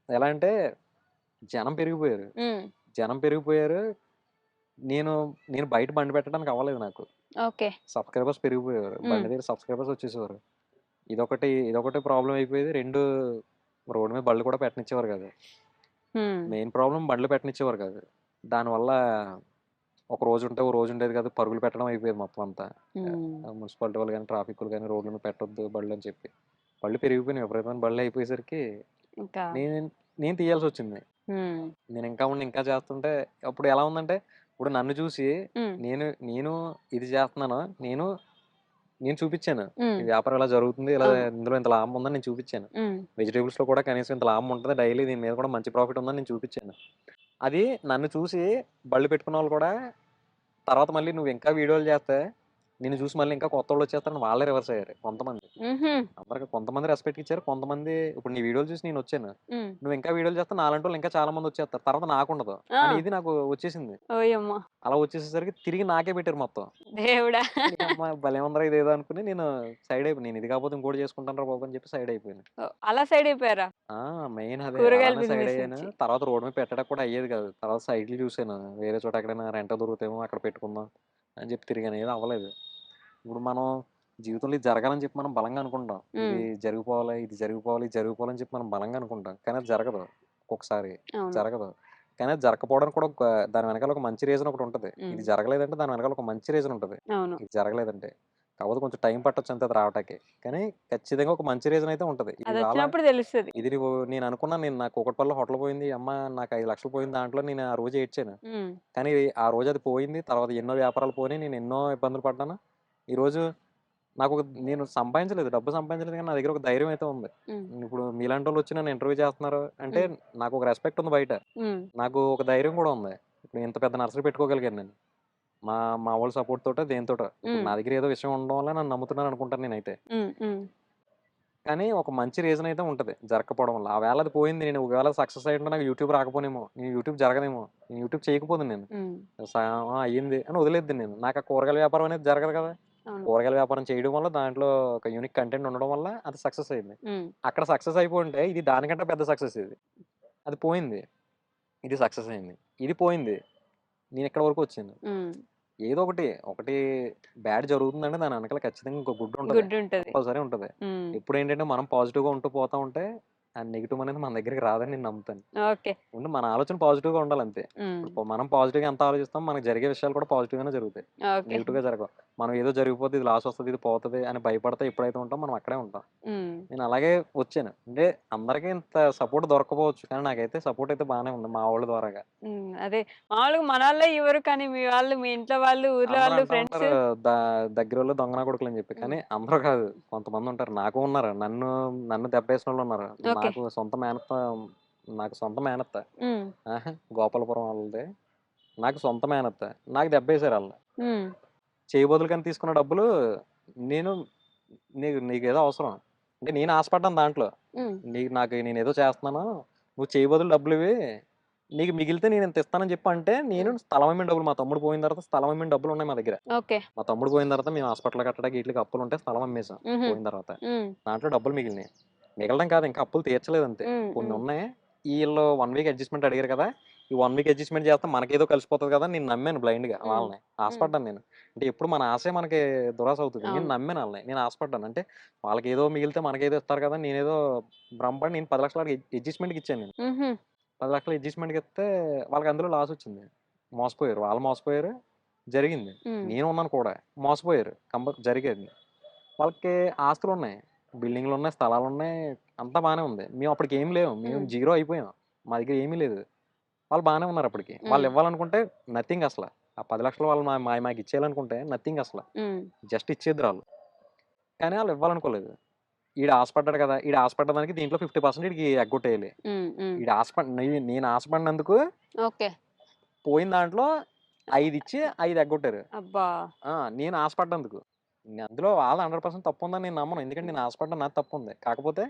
ఎలా అంటే జనం పెరిగిపోయారు. హ్మ్. జనం పెరిగిపోయారు. నేను నేను బయట బండి పెట్టడానికి అవ్వలేదు నాకు. ఓకే. సబ్స్క్రైబర్స్ పెరిగిపోయేవారు. హ్మ్. బండి దగ్గర సబ్స్క్రైబర్స్ వచ్చేసేవారు. ఇదొకటి ప్రాబ్లమ్ అయిపోయేది. 2 రోడ్డు మీద బళ్ళు కూడా పెట్టనిచ్చేవారు కాదు. హ్మ్. మెయిన్ ప్రాబ్లమ్ బండ్లు పెట్టనిచ్చేవారు కాదు. దానివల్ల ఒక రోజు ఉంటే, ఓ రోజు ఉండేది కాదు. పరుగులు పెట్టడం అయిపోయేది మొత్తం అంతా. హ్మ్. మున్సిపాలిటీ వాళ్ళు గాని, ట్రాఫిక్ వాళ్ళు గాని రోడ్ల మీద పెట్టొద్దు బళ్ళని చెప్పి. బళ్ళు పెరిగిపోయినాయి. విపరీతమైన బళ్ళు అయిపోయేసరికి ఇంకా నేను నేను తీయాల్సొచ్చింది. హ్మ్. నేను ఇంకా ఉండి ఇంకా చేస్తుంటే అప్పుడు ఎలా ఉందంటే, ఇప్పుడు నన్ను చూసి హ్మ్. నేను నేను ఇది చేస్తున్నాను. నేను నేను చూపిచ్చాను. హ్మ్. ఈ వ్యాపారం ఇలా జరుగుతుంది. ఇలా అవును. ఇందులో ఇంత లాభం ఉందని నేను చూపిచ్చాను. హ్మ్. వెజిటబుల్స్‌లో కూడా కనీసం ఇంత లాభం ఉంటది. డైలీ దీని మీద కూడా మంచి ప్రాఫిట్ ఉందని నేను చూపిచ్చాను. అది నన్ను చూసి బళ్ళు పెట్టుకున్నోళ్ళు కూడా తర్వాత మళ్ళీ నువ్వు ఇంకా వీడియోలు చేస్తే నిన్ను చూసి మళ్ళీ ఇంకా కొత్తోళ్ళొచ్చేస్తారని వాళ్ళే రివర్స్ అయ్యారు కొంతమంది. హుహు. అందరికి కొంతమంది రెస్పెక్ట్ ఇచ్చారు. కొంతమంది ఇప్పుడు నీ వీడియోలు చూసి నేనొచ్చాను. హ్మ్. నువ్వు ఇంకా వీడియోలు చేస్తే నాలాంటోళ్ళు ఇంకా చాలా మందొచ్చేస్తారు. తర్వాత నాకుండదు ఆ! అనే ఇది నాకు వచ్చేసింది. ఓయమ్మ! అలా వచ్చేసేసరికి తిరిగి నాకే పెట్టారు మొత్తం. దేవుడా! నీయమ్మ భలే ఉందిరా ఇదేదో అనుకుని నేను సైడ్ అయిపోయాను. నేను ఇది కాకపోతే ఇంకోటి చేసుకుంటానురా బాబు అని చెప్పి సైడ్ అయిపోయాను. ఓహ్! అలా సైడ్ అయిపోయారా? ఆ! మెయిన్ అదే. కూరగాయల అలానే సైడ్ బిజినెస్ అయ్యాను. నుంచి. తర్వాత రోడ్ మీద పెట్టడానికి కూడా అయ్యేది కాదు. తర్వాత సైట్‌లు చూసాను. వేరే చోట ఎక్కడైనా రెంట్‌కి దొరుకుతాయేమో అక్కడ పెట్టుకుందాం అని చెప్పి తిరిగాను. ఏది అవ్వలేదు. ఇప్పుడు మనం జీవితంలో ఇది జరగాలని చెప్పి మనం బలంగా అనుకుంటాం. ఇది హ్మ్. జరిగిపోవాలి, ఇది జరిగిపోవాలి, ఇది జరిగిపోవాలని చెప్పి మనం బలంగా అనుకుంటాం. కానీ అది జరగదు. ఒక్కొక్కసారి అవును. జరగదు. కానీ అది జరగకపోవడానికి కూడా దాని వెనకాల ఒక మంచి రీజన్ ఒకటుంటది. ఇది హ్మ్. జరగలేదంటే దాని వెనకాల ఒక మంచి రీజన్ ఉంటది. అవును. ఇది జరగలేదంటే. కాకపోతే కొంచెం టైం పట్టొచ్చు అంతే అది రావటానికి. కానీ ఖచ్చితంగా ఒక మంచి రీజన్ అయితే ఉంటది. ఇవాళ అదొచ్చినప్పుడు తెలుస్తది. ఇది నేను అనుకున్నాను, నాకు కూకట్పల్లిలో హోటల్ పోయింది. అమ్మ నాకు 5,00,000 పోయింది దాంట్లో నేను ఆ రోజు ఏడ్చాను. హ్మ్. కానీ ఆ రోజు అది పోయింది. తర్వాత ఎన్నో వ్యాపారాలు పోయినాయి. నేను ఎన్నో ఇబ్బందులు పడ్డాను. ఈరోజు నేను సంపాదించలేదు. డబ్బు సంపాదించలేదు కానీ నా దగ్గర ఒక ధైర్యం అయితే ఉంది. హ్మ్. ఇప్పుడు మీలాంటోళ్ళు వచ్చి నన్ను ఇంటర్వ్యూ చేస్తున్నారు అంటే హ్మ్. నాకు ఒక రెస్పెక్ట్ ఉంది బయట. హ్మ్. నాకు ఒక ధైర్యం కూడా ఉంది. ఇప్పుడు ఇంత పెద్ద నర్సరీ పెట్టుకోగలిగాను నేను. మా మా వోళ్ళ సపోర్ట్ తోటో దేనితోటో. ఇప్పుడు హ్మ్. నా దగ్గర ఏదో విషయం ఉండడం వల్ల నన్ను నమ్ముతున్నారు అనుకుంటాను నేనైతే. హ్మ్. హ్మ్. కానీ ఒక మంచి రీజన్ అయితే ఉంటది జరగకపోవడం వల్ల. ఆ వేళ అది పోయింది. నేను ఒకవేళ సక్సెస్ అయ్యుంటే నాకు యూట్యూబ్ రాకపోనేమో. నేను యూట్యూబ్ జరగదేమో. నేను యూట్యూబ్ చేయకపోదును నేను. హ్మ్. స అయ్యింది అని వదిలేద్దును నేను. నాకు ఆ కూరగాయల వ్యాపారం అనేది జరగదు కదా! అవును. కూరగాయల వ్యాపారం చేయడం వల్ల దాంట్లో ఒక యూనిక్ కంటెంట్ ఉండడం వల్ల అది సక్సెస్ అయింది. హ్మ్. అక్కడ సక్సెస్ అయిపోయుంటే ఇది దానికంటే పెద్ద సక్సెస్ ఇది. అది పోయింది. ఇది సక్సెస్ అయింది. ఇది పోయింది. నేనిక్కడి వరకు వచ్చాను. హ్మ్. ఏదో ఒకటి బ్యాడ్ జరుగుతుందంటే దాని వెనకాల ఖచ్చితంగా ఇంకో గుడ్ ఉంటది. గుడ్డుంటది. కంపల్సరీ ఉంటది. హ్మ్. ఎప్పుడేంటంటే మనం పాజిటివ్‌గా ఉంటూ పోతా ఉంటే ఆ నెగెటివ్ అనేది మన దగ్గరికి రాదని నేను నమ్ముతాను. ఓకే. ముందు మన ఆలోచన పాజిటివ్‌గా ఉండాలంతే. హ్మ్. ఇప్పుడు మనం పాజిటివ్‌గా ఎంత ఆలోచిస్తామో మనకు జరిగే విషయాలు కూడా పాజిటివ్‌గానే జరుగుతాయి. ఓకే. నెగెటివ్‌గా జరగవు. మనం ఏదో జరిగిపోద్ది, ఇది లాస్ వస్తది, ఇది పోతది అని భయపడతా ఎప్పుడైతే ఉంటామో మనం అక్కడే ఉంటాం. హ్మ్. నేను అలాగే వచ్చాను. అంటే అందరికి ఇంత సపోర్ట్ దొరక్కపోవచ్చు. కానీ నాకైతే సపోర్ట్ అయితే బానే ఉంది మా వోళ్ళ ద్వారాగా. హ్మ్. అదే మామూలుగా మనోళ్ళే ఇవ్వరు కానీ మీ వాళ్ళు, మీ ఇంట్లో వాళ్ళు, ఊర్లో అందరూ వాళ్ళు, అంటా ఫ్రెండ్స్ ఉంటారు ద దగ్గరోళ్ళు దొంగ నా కొడుకులని చెప్పి. హ్మ్. కానీ అందరూ కాదు. కొంతమందుంటారు. నాకు ఉన్నారు. నన్ను దెబ్బేసినోళ్ళున్నారు. ఓకే. నాకు సొంత మేనత్త నాకు సొంత మేనత్త. హ్మ్. ఆహా! గోపాలపురం ఆళ్ళది. నాకు సొంత మేనత్త. నాకు దెబ్బేసారాళ్ళు. హ్మ్. చేయి బదులుకని తీసుకున్న డబ్బులు నేను నీకేదో అవసరం. అంటే నేను ఆశపడ్డాను దాంట్లో. హ్మ్. నేనేదో చేస్తున్నాను. నువ్వు చేయి బదులు డబ్బులివ్వి. నీకు మిగిలితే నేనింత ఇస్తానని చెప్పి అంటే, నేను హ్మ్. స్థలం అమ్మిన డబ్బులు మా తమ్ముడు పోయిన తర్వాత స్థలం అమ్మిన డబ్బులున్నాయి మా దగ్గర. ఓకే. మా తమ్ముడు పోయిన తర్వాత మేము హాస్పిటల్ కట్టడానికి ఈట్లికి అప్పులుంటే స్థలం అమ్మేసాం హుహు. పోయిన తర్వాత. హ్మ్. దాంట్లో డబ్బులు మిగిలినియి. మిగలడం కాదు ఇంకా అప్పులు తీర్చలేదంతే. హ్మ్. హ్మ్. కొన్నున్నాయి. ఈళ్ళు 1 వీక్ అడ్జస్ట్‌మెంట్ అడిగారు కదా! ఈ 1 వీక్ అడ్జస్ట్మెంట్ చేస్తే మనకేదో కలిసిపోతుంది కదా నేను నమ్మాను బ్లైండ్గా ఉమ్, వాళ్ళని ఉమ్, ఆశపడ్డాను నేను. అంటే ఎప్పుడు మన ఆశే మనకి దురాశ అవుతుంది. నేను అవును. నమ్మాను వాళ్ళని, నేను ఆశపడ్డాను. అంటే వాళ్ళకి ఏదో మిగిలితే మనకేదో ఇస్తారు కదా, నేనేదో భ్రమపడి నేను 10 లక్షలు అడ్జస్ట్మెంట్కి ఇచ్చాను. నేను మ్హూ. 10 లక్షలు అడ్జస్ట్మెంట్కి ఇస్తే వాళ్ళకి అందులో లాస్ వచ్చింది. మోసపోయారు, వాళ్ళు మోసపోయారు, జరిగింది. ఉమ్, నేను ఉన్నాను కూడా, మోసపోయారు, జరిగేది. వాళ్ళకి ఆస్తులు ఉన్నాయి, బిల్డింగ్లు ఉన్నాయి, స్థలాలు ఉన్నాయి, అంతా బాగానే ఉంది. మేము అప్పటికి ఏం లేవు, మేము ఉమ్, జీరో అయిపోయాం, మా దగ్గర ఏమీ లేదు. వాళ్ళు బాగానే ఉన్నారు అప్పటికి. వాళ్ళు ఉమ్, ఇవ్వాలనుకుంటే నథింగ్ అసలు. ఆ 10 లక్షలు వాళ్ళు మాకు ఇచ్చేయాలనుకుంటే నథింగ్ అసలు, ఉమ్, జస్ట్ ఇచ్చేద్దరు వాళ్ళు. కానీ వాళ్ళు ఇవ్వాలనుకోలేదు. ఈడు ఆశపడ్డాడు కదా, ఈడు ఆశపడ్డదానికి దీంట్లో 50% ఈడికి ఎగ్గొట్టేయాలి. ఉమ్, ఉమ్. ఈడు నేను ఆశపడినందుకు ఓకే. పోయిన దాంట్లో 5 ఇచ్చి 5 ఎగ్గొట్టారు. అబ్బా. నేను ఆశపడ్డందుకు. అందులో వాళ్ళ 100% తప్పు ఉందని నేను నమ్మను. ఎందుకంటే నేను ఆశపడ్డా, నాది తప్పు ఉంది. కాకపోతే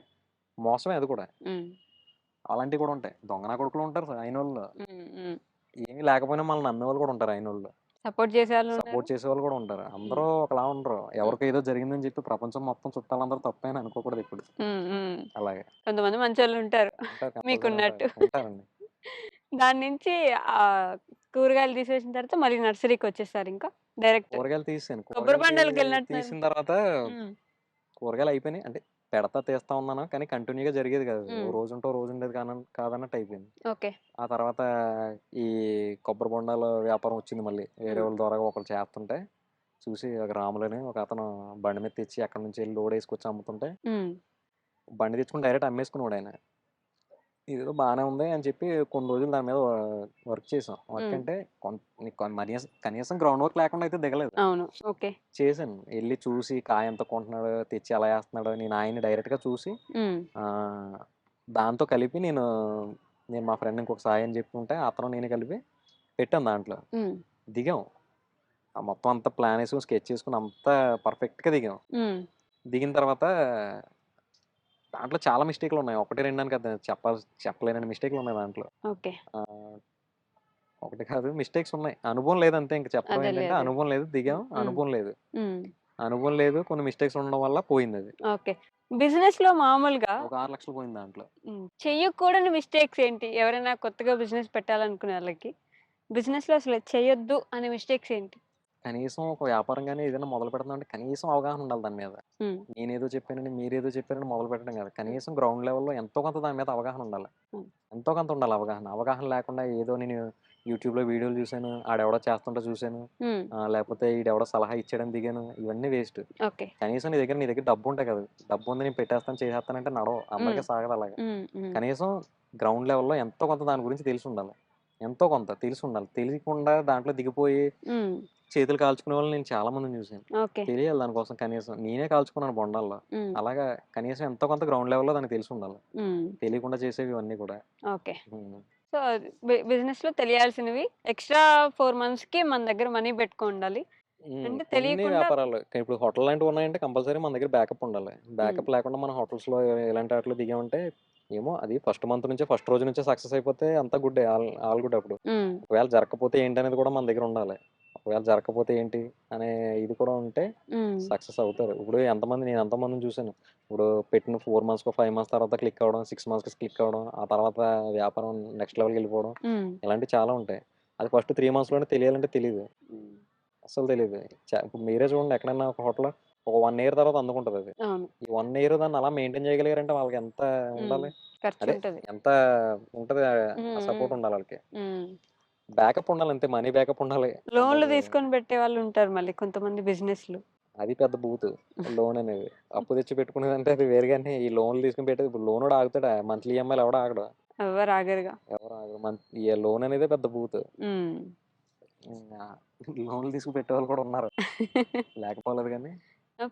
మోసమే అది కూడా. ఉమ్, అలాంటివి కూడా ఉంటాయి. దొంగ నా కొడుకులు ఉంటారు అయినోళ్ళు. ఉమ్, ఉమ్. ఏమీ లేకపోయినా మనల్ని నమ్మేవాళ్ళు కూడా ఉంటారు అయినోళ్ళు. సపోర్ట్ చేసే వాళ్ళు ఉన్నారు. సపోర్ట్ చేసేవాళ్ళు కూడా ఉంటారు. అందరూ ఉమ్, ఒకలా ఉండరు. ఎవరికో ఏదో జరిగిందని చెప్పి ప్రపంచం మొత్తం చుట్టాలందరూ తప్పే అని అనుకోకూడదు ఇప్పుడు. ఉమ్, ఉమ్. అలాగే కొంతమంది మంచోళ్ళు ఉంటారు ఉంటారు, కంపల్సరీ మీకున్నట్టు. ఉంటారు, ఉంటారండి. దాని నుంచి ఆ కూరగాయలు తీసేసిన తర్వాత మళ్ళీ నర్సరీకి వచ్చేస్తారు ఇంకా డైరెక్ట్ కూరగాయలు తీసాను. కొబ్బరి కూరగాయలు బండలకి వెళ్ళినట్టున్నారు. తీసిన తర్వాత ఉమ్, కూరగాయలు అయిపోయినాయి. అంటే పెడతా తీస్తా ఉన్నాను, కానీ కంటిన్యూగా జరిగేది కాదు. ఓ ఉమ్. రోజు ఉంటే ఓ రోజు ఉండేది కాదన్నట్టు అయిపోయింది. ఓకే. ఆ తర్వాత ఈ కొబ్బరి బొండాల వ్యాపారం వచ్చింది మళ్ళీ. వేరే వాళ్ళ ద్వారా ఒకళ్ళు చేస్తుంటే చూసి, ఒక రాములని ఒక అతను బండి మీద తెచ్చి అక్కడ నుంచి వెళ్ళి లోడ్ వేసుకొచ్చి అమ్ముతుంటే ఉమ్, బండి తెచ్చుకుని డైరెక్ట్ అమ్మేసుకున్నాడు ఆయన. ఇదేదో బాగానే ఉంది అని చెప్పి కొన్ని రోజులు దాని మీద వర్క్ చేసాం. వర్క్ ఉమ్. అంటే కనీసం గ్రౌండ్ వర్క్ లేకుండా అయితే దిగలేదు. అవును. ఓకే. చేశాను, వెళ్ళి చూసి కాయ ఎంత కొంటున్నాడు, తెచ్చి ఎలా వేస్తున్నాడు, నేను ఆయన్ని డైరెక్ట్గా చూసి ఉమ్, ఆ, దాంతో కలిపి నేను నేను మా ఫ్రెండ్ ఇంకొక సాయి అని చెప్పి ఉంటే అతను నేను కలిపి పెట్టాను దాంట్లో. ఉమ్, దిగాం, ఆ మొత్తం అంతా ప్లాన్ వేసుకుని స్కెచ్ చేసుకుని అంతా పర్ఫెక్ట్గా దిగాం. ఉమ్. దిగిన తర్వాత దాంట్లో చాలా మిస్టేక్లు ఉన్నాయి. ఒకటి రెండు అని కదా చెప్పలేనని మిస్టేక్లు ఉన్నాయి దాంట్లో. ఓకే. ఆ, ఒకటి కాదు, మిస్టేక్స్ ఉన్నాయి. అనుభవం లేదు అంతే. ఇంక చెప్పడం అదేలే ఏంటంటే అదే. అనుభవం లేదు, దిగాం, ఉమ్, అనుభవం లేదు. ఉమ్. అనుభవం లేదు, కొన్ని మిస్టేక్స్ ఉండడం వల్ల పోయింది అది. ఓకే. బిజినెస్ లో మామూలుగా ఒక 6 లక్షలు పోయింది దాంట్లో. చెయ్యకూడని మిస్టేక్స్ ఏంటి? ఎవరైనా కొత్తగా బిజినెస్ పెట్టాలనుకునే వాళ్ళకి బిజినెస్ లో అసలు చెయ్యొద్దు అనే మిస్టేక్స్ ఏంటి? కనీసం ఒక వ్యాపారం కానీ ఏదైనా మొదలు పెడదాం అంటే కనీసం అవగాహన ఉండాలి దాని మీద. ఉమ్, నేనేదో చెప్పానని మీరేదో చెప్పారని మొదలు పెట్టడం కాదు. కనీసం గ్రౌండ్ లెవెల్లో ఎంతో కొంత దాని మీద అవగాహన ఉండాలి. ఉమ్, ఎంతో కొంత ఉండాలి అవగాహన. అవగాహన లేకుండా ఏదో నేను యూట్యూబ్లో వీడియోలు చూశాను, ఆడెవడో చేస్తుంటే చూశాను, ఉమ్. లేకపోతే ఈడెవడో సలహా ఇచ్చాడని దిగాను, ఇవన్నీ వేస్ట్. ఓకే. కనీసం నీ దగ్గర డబ్బు ఉంటాయి కదా, డబ్బు ఉంది నేను పెట్టేస్తాను చేసేస్తానంటే నడవ, అందరికీ ఉమ్, సాగదు అలాగా. ఉమ్, ఉమ్. కనీసం గ్రౌండ్ లెవెల్లో ఎంతో కొంత దాని గురించి తెలిసి ఉండాలి. ఎంతో కొంత తెలిసి ఉండాలి. తెలియకుండా దాంట్లో దిగిపోయి ఉమ్. చేతులు కాల్చుకునే వాళ్ళు నేను చాలా మందిని చూశాను. ఓకే. తెలియాలి దానికోసం. కనీసం నేనే కాల్చుకున్నాను బొండాల్లో. ఉమ్, అలాగా కనీసం ఎంతో కొంత గ్రౌండ్ లెవెల్లో దానికి తెలిసి ఉండాలి. ఉమ్. తెలియకుండా చేసేవి ఇవన్నీ కూడా. ఓకే. ఉమ్. సో బిజినెస్ లో తెలియాల్సినవి ఎక్స్ట్రా 4 మంత్స్ కి మన దగ్గర మనీ పెట్టుకో ఉండాలి. అంటే కొన్ని తెలియకుండా. వ్యాపారాలు ఇప్పుడు హోటల్ లాంటివి ఉన్నాయంటే కంపల్సరీ మన దగ్గర బ్యాకప్ ఉండాలి. ఉమ్, బ్యాకప్ లేకుండా మనం హోటల్స్లో ఇలాంటి వాటిలో దిగామంటే ఏమో అది ఫస్ట్ మంత్ నుంచే ఫస్ట్ రోజు నుంచే సక్సెస్ అయిపోతే అంతా గుడ్, ఆల్ గుడ్. అప్పుడు ఉమ్, ఒకవేళ జరగకపోతే ఏంటి అనేది కూడా మన దగ్గర ఉండాలి. ఒకవేళ జరగకపోతే ఏంటి అనే ఇది కూడా ఉంటే ఉమ్, సక్సెస్ అవుతారు. ఇప్పుడు నేను ఎంతమందిని చూశాను. ఇప్పుడు పెట్టిన 4 మంత్స్కో 5 మంత్స్ తర్వాత క్లిక్ అవ్వడం, 6 మంత్స్కి క్లిక్ అవ్వడం, ఆ తర్వాత వ్యాపారం నెక్స్ట్ లెవెల్కి వెళ్ళిపోవడం, ఉమ్, ఇలాంటివి చాలా ఉంటాయి. అది ఫస్ట్ 3 మంత్స్లోనే తెలియాలంటే తెలియదు, ఉమ్. అస్సలు తెలియదు. ఇప్పుడు మీరే చూడండి, ఎక్కడైనా ఒక హోటల్ ఒక 1 ఇయర్ తర్వాత అందుకుంటుంది అది. అవును. ఈ 1 ఇయర్ దాన్ని అలా మెయింటైన్ చేయగలిగారంటే వాళ్ళకి ఎంత ఉమ్. ఉండాలి, ఖర్చు అదే ఉంటది. ఎంత ఉంటుంది, ఉమ్, ఆ ఉమ్, సపోర్ట్ ఉండాలి వాళ్ళకి. ఉమ్. బ్యాకప్ ఉండాలి అంతే, మనీ బ్యాకప్ ఉండాలి. లోన్లు అది తీసుకొని పెట్టే వాళ్ళు ఉంటారు మళ్ళీ కొంతమంది బిజినెస్లు. అది పెద్ద బూతు. లోన్ అనేది అప్పు తెచ్చి పెట్టుకునేదంటే అది వేరు. కానీ ఈ లోన్లు తీసుకుని పెట్టేది, ఇప్పుడు లోన్ కూడా ఆగుతాడా? మంత్లీ ఈఎంఐలు ఎవడ ఆగడు, ఎవరు ఆగరుగా. ఎవరు ఆగరు. ఈ లోన్ అనేది పెద్ద బూతు. ఉమ్. లోన్లు తీసుకుని పెట్టేవాళ్ళు కూడా ఉన్నారు, లేకపోలేదు కానీ.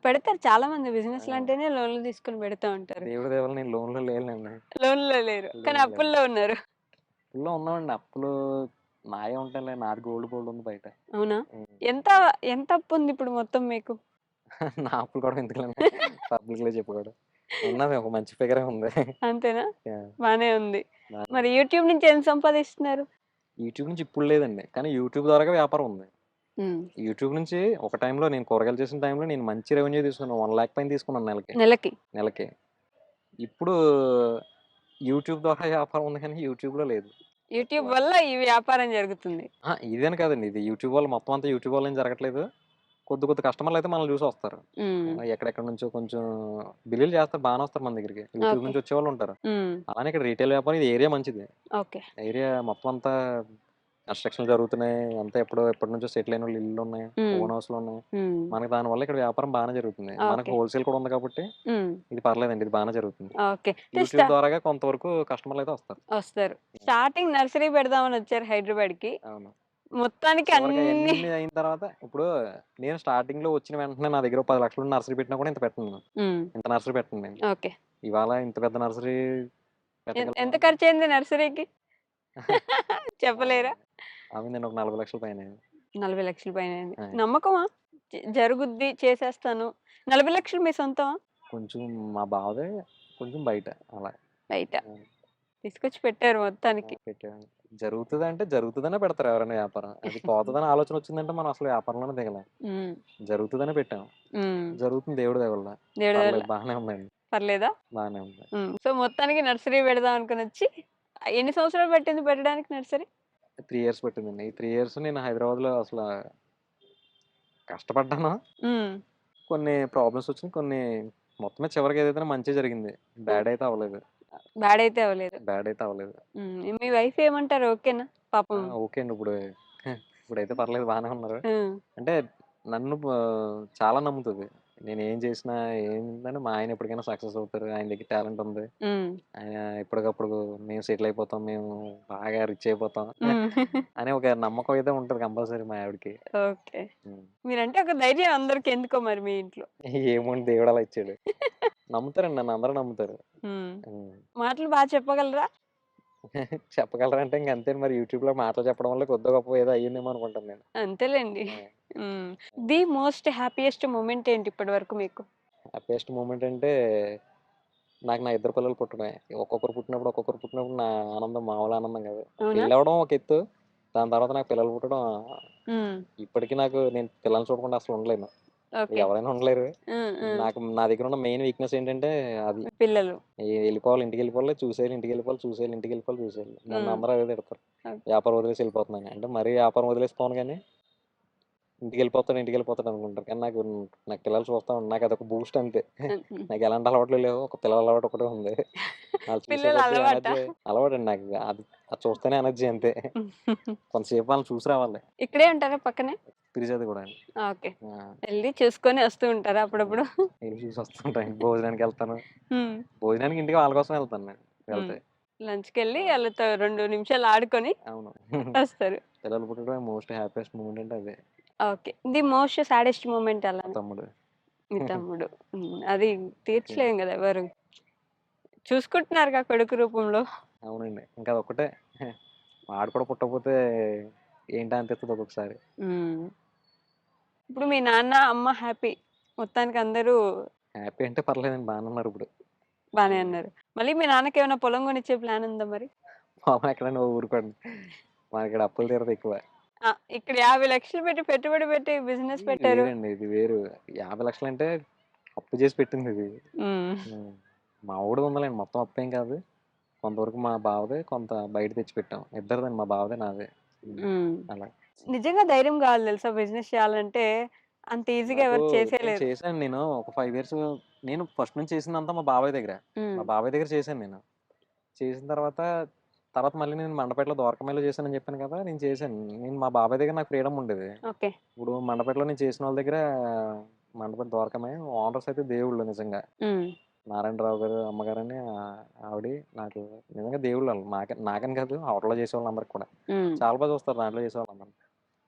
పెడతారు చాలా మంది ఆ, బిజినెస్లు అంటేనే లోన్లు తీసుకొని పెడతా ఉంటారు. దేవుడి దేవాల నేను లోన్లో లేనండి. లోన్లో లేరు కానీ లేదు, లేదు. అప్పుల్లో ఉన్నారు. అప్పుల్లో ఉన్నామండి. అప్పులు నాయే ఉంటాయిలే, నాది గోల్డ్ ఉంది బయట. అవునా? ఉమ్. ఎంత ఎంత అప్పు ఉంది ఇప్పుడు మొత్తం మీకు? నా అప్పులు కూడా ఎందుకులేండి పబ్లిక్లో చెప్పుకోవడం. ఉన్నది ఒక మంచి ఫిగరే ఉంది. అంతేనా? యా, బానే ఉంది. బాగానే మరి ఉంది. యూట్యూబ్ నుంచి ఎంత సంపాదిస్తున్నారు? యూట్యూబ్ నుంచి ఇప్పుడు లేదండి, కానీ యూట్యూబ్ ద్వారా వ్యాపారం ఉంది. ఉమ్. యూట్యూబ్ నుంచి ఒక టైంలో నేను కూరగాయలు చేసిన టైంలో నేను మంచి రెవెన్యూ తీసుకున్నాను. 1 lakh పైన తీసుకున్నాను నెలకి. నెలకి? నెలకి. ఇప్పుడు యూట్యూబ్ ద్వారా వ్యాపారం ఉంది కానీ యూట్యూబ్లో లేదు. యూట్యూబ్ వల్ల ఈ వ్యాపారం జరుగుతుంది. ఇదేని కాదండి. ఇది యూట్యూబ్ వల్ల మొత్తం అంతా యూట్యూబ్ వల్ల ఏం జరగట్లేదు. కొద్ది కొద్ది కస్టమర్‌లయితే మనల్ని చూసి వస్తారు. హ్మ్. ఎక్కడెక్కడి నుంచో కొంచెం బిల్లులు చేస్తారు బానే వస్తారు మన దగ్గరికి. YouTube okay. నుంచి వచ్చేవాళ్ళుంటారు. హ్మ్. అలానే ఇక్కడ రీటైల్ వ్యాపారం ఇది ఏరియా మంచిది. ఓకే. ఏరియా మొత్తం అంతా కన్‌స్ట్రక్షన్‌లు జరుగుతున్నాయి. అంతా ఎప్పటినుంచో సెటిల్ అయినోళ్ళ ఇల్లులున్నాయి. హ్మ్. ఓన్ హౌస్‌లున్నాయి. హ్మ్. మనకి దానివల్ల ఇక్కడ వ్యాపారం బానే జరుగుతుంది. మనకు ఓకే. హోల్‌సేల్ కూడా ఉంది కాబట్టి హ్మ్. ఇది పర్లేదండి. ఇది బానే జరుగుతుంది. ఓకే. యూట్యూబ్ ద్వారాగా కొంతవరకు కస్టమర్‌లయితే వస్తారు. వస్తారు. హ్మ్. స్టార్టింగ్ నర్సరీ పెడదామని వచ్చారు హైదరాబాద్‌కి. అవును. మొత్తానికి చివరగా అన్నీ అయన్నీ అయిన తర్వాత ఇప్పుడు నేను స్టార్టింగ్‌లో వచ్చిన వెంటనే నా దగ్గర ఓ 10,00,000 నర్సరీ పెట్టినా కూడా ఇంత పెట్టను నేను. హ్మ్. ఇంత నర్సరీ పెట్టను నేను. ఓకే. ఇవాళ ఇంత పెద్ద నర్సరీ ఎంత పెట్టగలను ఖర్చయింది నర్సరీకి? చెప్పలేరా? అవి నేను ఒక 40,00,000 పైనే. 40,00,000 పైనయింది. ఆ! నమ్మకమా? జరుగుద్ది, చేసేస్తాను. 40,00,000 మీ సొంతమా? కొంచెం మా బావదే కొంచెం బయట అలా. బయట. ఆ! తీసుకొచ్చి పెట్టారు మొత్తానికి. పెట్టాను. జరుగుతదంటే జరుగుతదనే పెడతారు ఎవరైనా వ్యాపారం. అది పోతదని ఆలోచన వచ్చిందంటే మనం అసలు వ్యాపారంలోనే దిగలేం. హ్మ్. జరుగుతదనే పెట్టాం. హ్మ్. జరుగుతుంది దేవుడి దయ వల్ల. దేవుడి దయ వల్ల పర్లేదు బానే ఉందండి. పర్లేదా? బానే ఉంది. హ్మ్. సో, మొత్తానికి నర్సరీ పెడదాం అనుకొనొచ్చి ఎన్ని సంవత్సరాలు పట్టింది పెట్టడానికి నర్సరీ? 3 ఇయర్స్ పట్టిందండి. ఈ 3 ఇయర్స్ నేను హైదరాబాద్‌లో అసల కష్టపడ్డాను. హ్మ్. కొన్ని ప్రాబ్లమ్స్ వచ్చినియి. కొన్ని మొత్తం మీద చివరికి ఏదైతేనే మంచే జరిగింది. హ్మ్. బ్యాడ్ అయితే అవ్వలేదు. బ్యాడ్ అయితే అవ్వలేదు. బ్యాడ్ అయితే అవ్వలేదు. మీ వైఫ్ ఏమంటారు? ఓకేనా? పాపం. ఓకే అండి. ఇప్పుడైతే పర్లేదు బానే ఉన్నారు. హ్మ్. అంటే నన్ను చాలా నమ్ముతది. నేనేం చేసినా ఏంటంటే మా ఆయన ఎప్పటికైనా సక్సెస్ అవుతారు. ఆయన దగ్గర టాలెంట్ ఉంది. హ్మ్. ఆయన ఎప్పటికప్పుడు మేము సెటిల్ అయిపోతాం. మేము బాగా రిచ్ అయిపోతాం. హ్మ్. అనే ఒక నమ్మకం అయితే ఉంటది కంపల్సరీ మా ఆవిడకి. ఓకే. హ్మ్. మీరంటే ఒక ధైర్యం అందరికి ఎందుకో మరి మీ ఇంట్లో. ఏమోండి దేవుడు అలా ఇచ్చాడు. నమ్ముతారండి నన్ను అందరూ నమ్ముతారు. హ్మ్. హ్మ్. మాటలు చెప్పగలరా? చెప్పగలరంటే ఇంక అంతే మరి యూట్యూబ్‌లో మాటలు చెప్పడం వల్ల కొద్దో గొప్పో ఏదో అయ్యిందేమో అనుకుంటాను నేను. అంతేలెండి. ఆ! హ్మ్. ఆ! ది మోస్ట్ హ్యాపీయెస్ట్ మొమెంట్ ఏంటి ఇప్పటి వరకు మీకు? హ్యాపీయెస్ట్ మూమెంట్ అంటే నాకు నా ఇద్దరు పిల్లలు పుట్టడమే. ఒక్కొక్కరు పుట్టినప్పుడు నా ఆనందం మామూలు ఆనందం కాదు. అవునా? పెళ్లవ్వడం ఒక ఎత్తు. దాని తర్వాత నాకు పిల్లలు పుట్టడం హ్మ్. ఇప్పటికి నేను పిల్లల్ని చూడకుండా అసలు ఉండలేను. ఓకే. ఎవరైనా ఉండలేరు. హ్మ్. హ్మ్. నా దగ్గరున్న మెయిన్ వీక్‌నెస్ ఏంటంటే అది. మీ పిల్లలు. ఎళ్ళిపోవాలి ఇంటికెళ్ళిపోవాలి, చూసేయాలి ఇంటికెళ్ళిపోవాలి, చూసేయాలి ఇంటికెళ్ళిపోవాలి, చూసేయాలి. హ్మ్. నన్నందరూ అదే తిడతారు. ఓకే. వ్యాపారం వదిలేసి ఎళ్ళిపోతున్నాను. అంటే మరీ వ్యాపారం వదిలేసి పోను గానీ ఇంటికెళ్ళిపోతాడు అనుకుంటారు. కానీ నాకు పిల్లలు చూస్తా నాకదొక బూస్ట్ అంతే. హుహు. నాకెలాంటి అలవాట్లు లేవు. ఒక పిల్లల అలవాటు ఒకటే ఉంది. ఆళ్ళు చూసే పిల్లల కొద్దీ అలవాటా? ఎనర్జీ అలవాటండి నాకు. అది చూస్తేనే ఎనర్జీ అంతే. కొంతసేపు వాళ్ళని చూసి రావాలి. ఇక్కడే ఉంటారా పక్కనే? తిరిగేది కూడా. ఓకే. ఆ! ఎళ్లి చూసుకొని వస్తూ ఉంటారా హ్మ్. అప్పుడప్పుడు? ఎళ్లి చూసి వస్తుంటాను. భోజనానికెళ్తాను. హ్మ్. భోజనానికి ఇంటికి వాళ్ళ కోసం వెళ్తాను నేను హ్మ్. వెళ్తే. లంచ్‌కెళ్ళి ఆ! ఆళ్ళతో 2 నిమిషాలు ఆడుకొని అవును. వస్తారు. పిల్లలు పుట్టడమే మోస్ట్ హ్యాపీయెస్ట్ మూమెంట్ అంటే అదే. Okay. The most saddest moment మా అలానే. తమ్ముడు. మీ తమ్ముడు. అది ఓకే. తీర్చలేం గదా! ఎవరు. చూసుకుంటున్నారుగా కొడుకు రూపంలో. అవునండి. ఇంకా అదొక్కటే. వాడు కూడా పుట్టకపోతే ఏంటా అనిపిస్తది ఒక్కొక్కసారి. హ్మ్. ఇప్పుడు మీ నాన్న, అమ్మ హ్యాపీ. మొత్తానికి అందరూ హ్యాపీ అంటే పర్లేదండి బానే ఉన్నారిప్పుడు. బానే హ్మ్. ఉన్నారు. మళ్ళీ మీ నాన్నకేమైనా పొలం కొనిచ్చే ప్లాన్ ఉందా మరి? పాపం ఎక్కడైనా ఊరుకోండి. మనకిక్కడ అప్పులు తీరదు ఎక్కువ. ఆ! ఇక్కడ 50,00,000 పెట్టి పెట్టుబడి పెట్టి బిజినెస్ ఇది పెట్టారు. వేరండి. ఇది వేరు. 50,00,000 అంటే అప్పు చేసి పెట్టిందిది. హ్మ్. హ్మ్. మా వోడిది ఉందిలేండి. మొత్తం అప్పేం కాదు. కొంతవరకు మా బావదే, కొంత బయట తెచ్చి పెట్టాం. ఇద్దరిదండి మా బావదే, నాదే. హ్మ్. హ్మ్. అలా. నిజంగా ధైర్యం గావాలి తెలుసా బిజినెస్ చేయాలంటే. అంత ఈజీగా నాకు ఎవరు నేను చేసేయలేరు. చేశాను ఒక 5 ఇయర్స్ నేను ఫస్ట్ నుంచి చేసిందంతా మా బాబాయ్ దగ్గర. హ్మ్. మా బాబాయ్ దగ్గర చేశాను నేను. చేసిన తర్వాత మళ్ళీ నేను మండపేటలో ద్వారకమాయిలో చేశానని చెప్పాను కదా! నేను చేశాను. మా బాబాయ్ దగ్గర నాకు ఫ్రీడమ్ ఉండేది. ఓకే. ఇప్పుడు మండపేటలో నేను చేసినోళ్ళ దగ్గర మండపేట ద్వారకమాయి ఓనర్స్ అయితే దేవుళ్ళు నిజంగా. హ్మ్. నారాయణరావు గారు, అమ్మగారని ఆవిడ నాకు నిజంగా దేవుళ్ళాళ్ళు. నాకని కాదు హోటల్‌లో చేసేవాళ్ళందరికి కూడా. హ్మ్. చాలా చూస్తారు దాంట్లో చేసేవాళ్ళందరిని.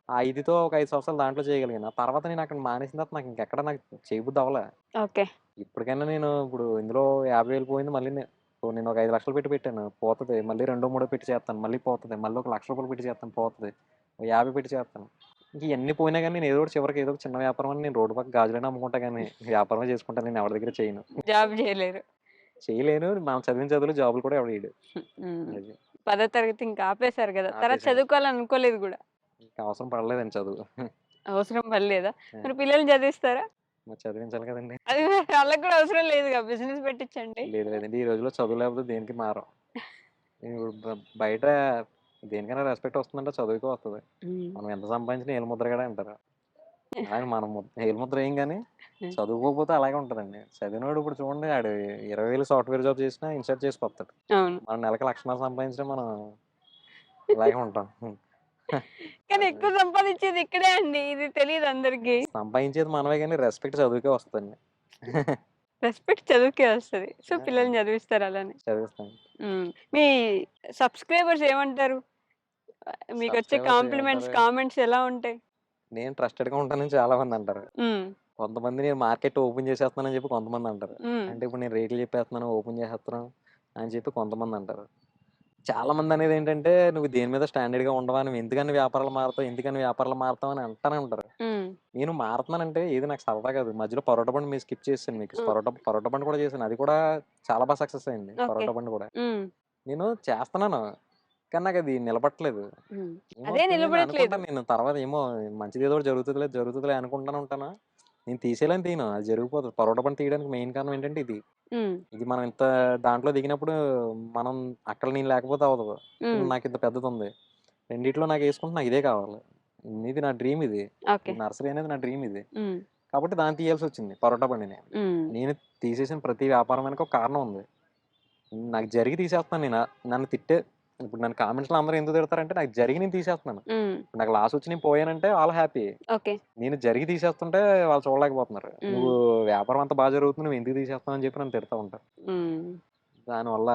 ఆ ఇదితో ఒక 5 సంవత్సరాలు దాంట్లో చేయగలిగాను. ఆ తర్వాత నేను అక్కడ మానేసిన తర్వాత నాకు చేయబుద్ధి అవ్వలే. ఓకే. ఇప్పటికైనా ఇప్పుడు ఇందులో 50,000 పోయింది. మళ్ళీ నేను ఒక 5,00,000 పెట్టి పెట్టాను. పోతది. మళ్ళీ రెండో, మూడో పెట్టి చేత్తాను. మళ్ళీ పోతది. మళ్ళీ ఒక రూ. 1,00,000 పెట్టి చేత్తాను. పోతది. ఓ 50 పెట్టి చేత్తాను. ఇంక ఇయన్నీ పోయినా గాని నేను ఏదో ఒకటి చివరికి ఏదో ఒక చిన్న వ్యాపారం అని నేను రోడ్డు పక్కన గాజులైనా అమ్ముకుంటా గాని వ్యాపారమే చేసుకుంటాను. నేను ఎవరి దగ్గర చేయను. జాబ్ చేయలేరు. చేయలేను. మనం చదివిన చదువులో జాబులు కూడా ఎవడు ఇయ్యడు. హ్మ్. అది. 10వ తరగతి ఇంకా ఆపేసారు గదా! తర్వాత ఆపేసాను. చదువుకోవాలని అనుకోలేదు గూడా. ఇంక అవసరం పడలేదండి చదువు. అవసరం పడలేదా? ఆ! మరి పిల్లల్ని చదివిస్తారా? మరి చదివించాలి కదండీ! అది మరి వాళ్ళకి గూడా అవసరం లేదుగా బిజినెస్ పెట్టించండి. లేదండి. ఈ రోజుల్లో చదువు లేకపోతే దేనికి మారం. ఇప్పుడు బయట దేనికైనా రెస్పెక్ట్ వస్తుందంటే చదువుకే వస్తది. హ్మ్. మనం ఎంత సంపాదించినా ఏలుముద్రగాడే అంటారు. అలాగే మనం ఏలుముద్ర ఏయం గానీ, చదువుకోకపోతే అలాగే ఉంటదండి. చదివినోడు ఇప్పుడు చూడండి ఆడు 20,000 సాఫ్ట్‌వేర్ జాబ్ చేసినా ఇన్‌షర్ట్ చేసుకొస్తాడు. అవును. మనం నెలకి 1,00,000 సంపాదించినా మనం ఇలాగే ఉంటాం. కానీ అదే. ఎక్కువ సంపాదించేది ఇక్కడే అండి. ఇది తెలీదు అందరికి. సంపాదించేది మనమే గానీ రెస్పెక్ట్ చదువుకే వస్తదండి. రెస్పెక్ట్ చదువుకే వస్తది. సో, ఆ! పిల్లల్ని చదివిస్తారు అలానే. చదివిస్తాం. హ్మ్. మీ సబ్‌స్క్రైబర్స్ ఏమంటారు? మీకొచ్చే సబ్‌స్క్రైబర్స్ కాంప్లిమెంట్స్, ఏమంటారు? కామెంట్స్ ఎలా ఉంటాయి? నేను ట్రస్టెడ్‌గా ఉంటానని చాలా మందంటారు. హ్మ్. కొంతమంది నేను మార్కెట్ ఓపెన్ చేసేస్తున్నానని చెప్పి కొంతమందంటారు. హ్మ్. అంటే ఇప్పుడు నేను రేట్లు చెప్పేస్తున్నాను, ఓపెన్ చేసేస్తున్నాను అని చెప్పి కొంతమందంటారు. చాలామందనేదేంటంటే, "నువ్వు దేని మీద స్టాండర్డ్‌గా ఉండవా? నువ్వు ఎందుకని వ్యాపారాలు మారతావు? ఎందుకని వ్యాపారాలు మారతావు?" అని అంటానే ఉంటారు. హ్మ్. నేను మారతున్నానంటే ఏది నాకు సరదా కాదు. మధ్యలో పరోటా బండి మీరు స్కిప్ చేసేసాను మీకు. హ్మ్. పరోటా బండి కూడా చేశాను. అది కూడా చాలా సక్సెస్ అయింది. ఓకే. పరోటా బండి కూడా. హ్మ్. నేను చేస్తున్నాను. కానీ నాకది నిలబడట్లేదు. హ్మ్. అదే ఏమవుతుంది నేను నిలబడట్లేదు. అనుకుంటాను తర్వాత ఏమో మంచిదేదో ఒకటి జరుగుతదిలే, జరుగుతదిలే అనుకుంటానే ఉంటాను. నేను తీసేయాలని తీయను. అది జరిగిపోతది. పరోటా బండి తీయడానికి మెయిన్ కారణం ఏంటంటే ఇది. హ్మ్. ఇది మనం ఇంత దాంట్లో దిగినప్పుడు మనం అక్కడ నేను లేకపోతే అవ్వదు. హ్మ్. నాకింత పెద్దదుంది. రెండిట్లో నాకేసుకుంటే నాకు ఇదే కావాలి. ఇది నా డ్రీమ్ ఇది. ఓకే. ఈ నర్సరీ అనేది నా డ్రీమ్ ఇది. హ్మ్. కాబట్టి దాన్ని తీయాల్సొచ్చింది పరోటా బండిని. హ్మ్. నేను తీసేసిన ప్రతి వ్యాపారం వెనక ఒక కారణం ఉంది. నాకు జరిగి తీసేస్తున్నాను నేను. నన్ను తిట్టే ఇప్పుడు నన్ను కామెంట్స్‌లో అందరూ ఎందుకు తిడతారంటే నాకు జరిగి నేను తీసేస్తున్నాను. హ్మ్. ఇప్పుడు నాకు లాసొచ్చి నేను పోయానంటే ఆళ్ళు హ్యాపీ. ఓకే. నేను జరిగి తీసేస్తుంటే వాళ్ళు చూడలేకపోతున్నారు. హ్మ్. "నువ్వు వ్యాపారం అంతా జరుగుతుంది. నువ్వు ఎందుకు తీసేస్తున్నావు" అని చెప్పి నన్ను తిడతా ఉంటారు. హ్మ్. దానివల్ల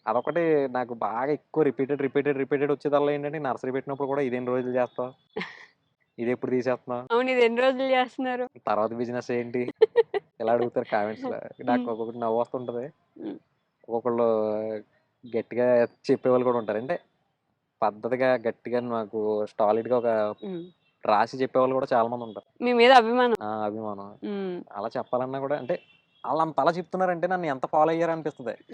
అదొకటి నాకు బాగా ఎక్కువ రిపీటెడ్ వచ్చేదల్లా ఏంటంటే నర్సరీ పెట్టినప్పుడు కూడా ఇదెన్ని రోజులు చేస్తావు? ఇదెప్పుడు తీసేస్తున్నావు? అవును. ఇది ఎన్ని రోజులు చేస్తున్నారు? తర్వాత బిజినెస్ ఏంటి? ఇలా అడుగుతారు కామెంట్స్‌లో. నాకు హ్మ్. ఒక్కొక్కటి నవ్వొస్తుంటది. హ్మ్. ఒక్కొక్కళ్ళు గట్టిగా చెప్పేవాళ్ళు కూడా ఉంటారు. అంటే పద్ధతిగా గట్టిగా నాకు సాలిడ్‌గా ఒక హ్మ్. రాసి చెప్పేవాళ్ళు కూడా చాలా మందుంటారు. మీ మీద అభిమానం. ఆ! అభిమానం. హ్మ్. అలా చెప్పాలన్నా కూడా అంటే ఆళ్ళంతలా చెప్తున్నారంటే నన్ను ఎంత ఫాలో అయ్యారనిపిస్తది.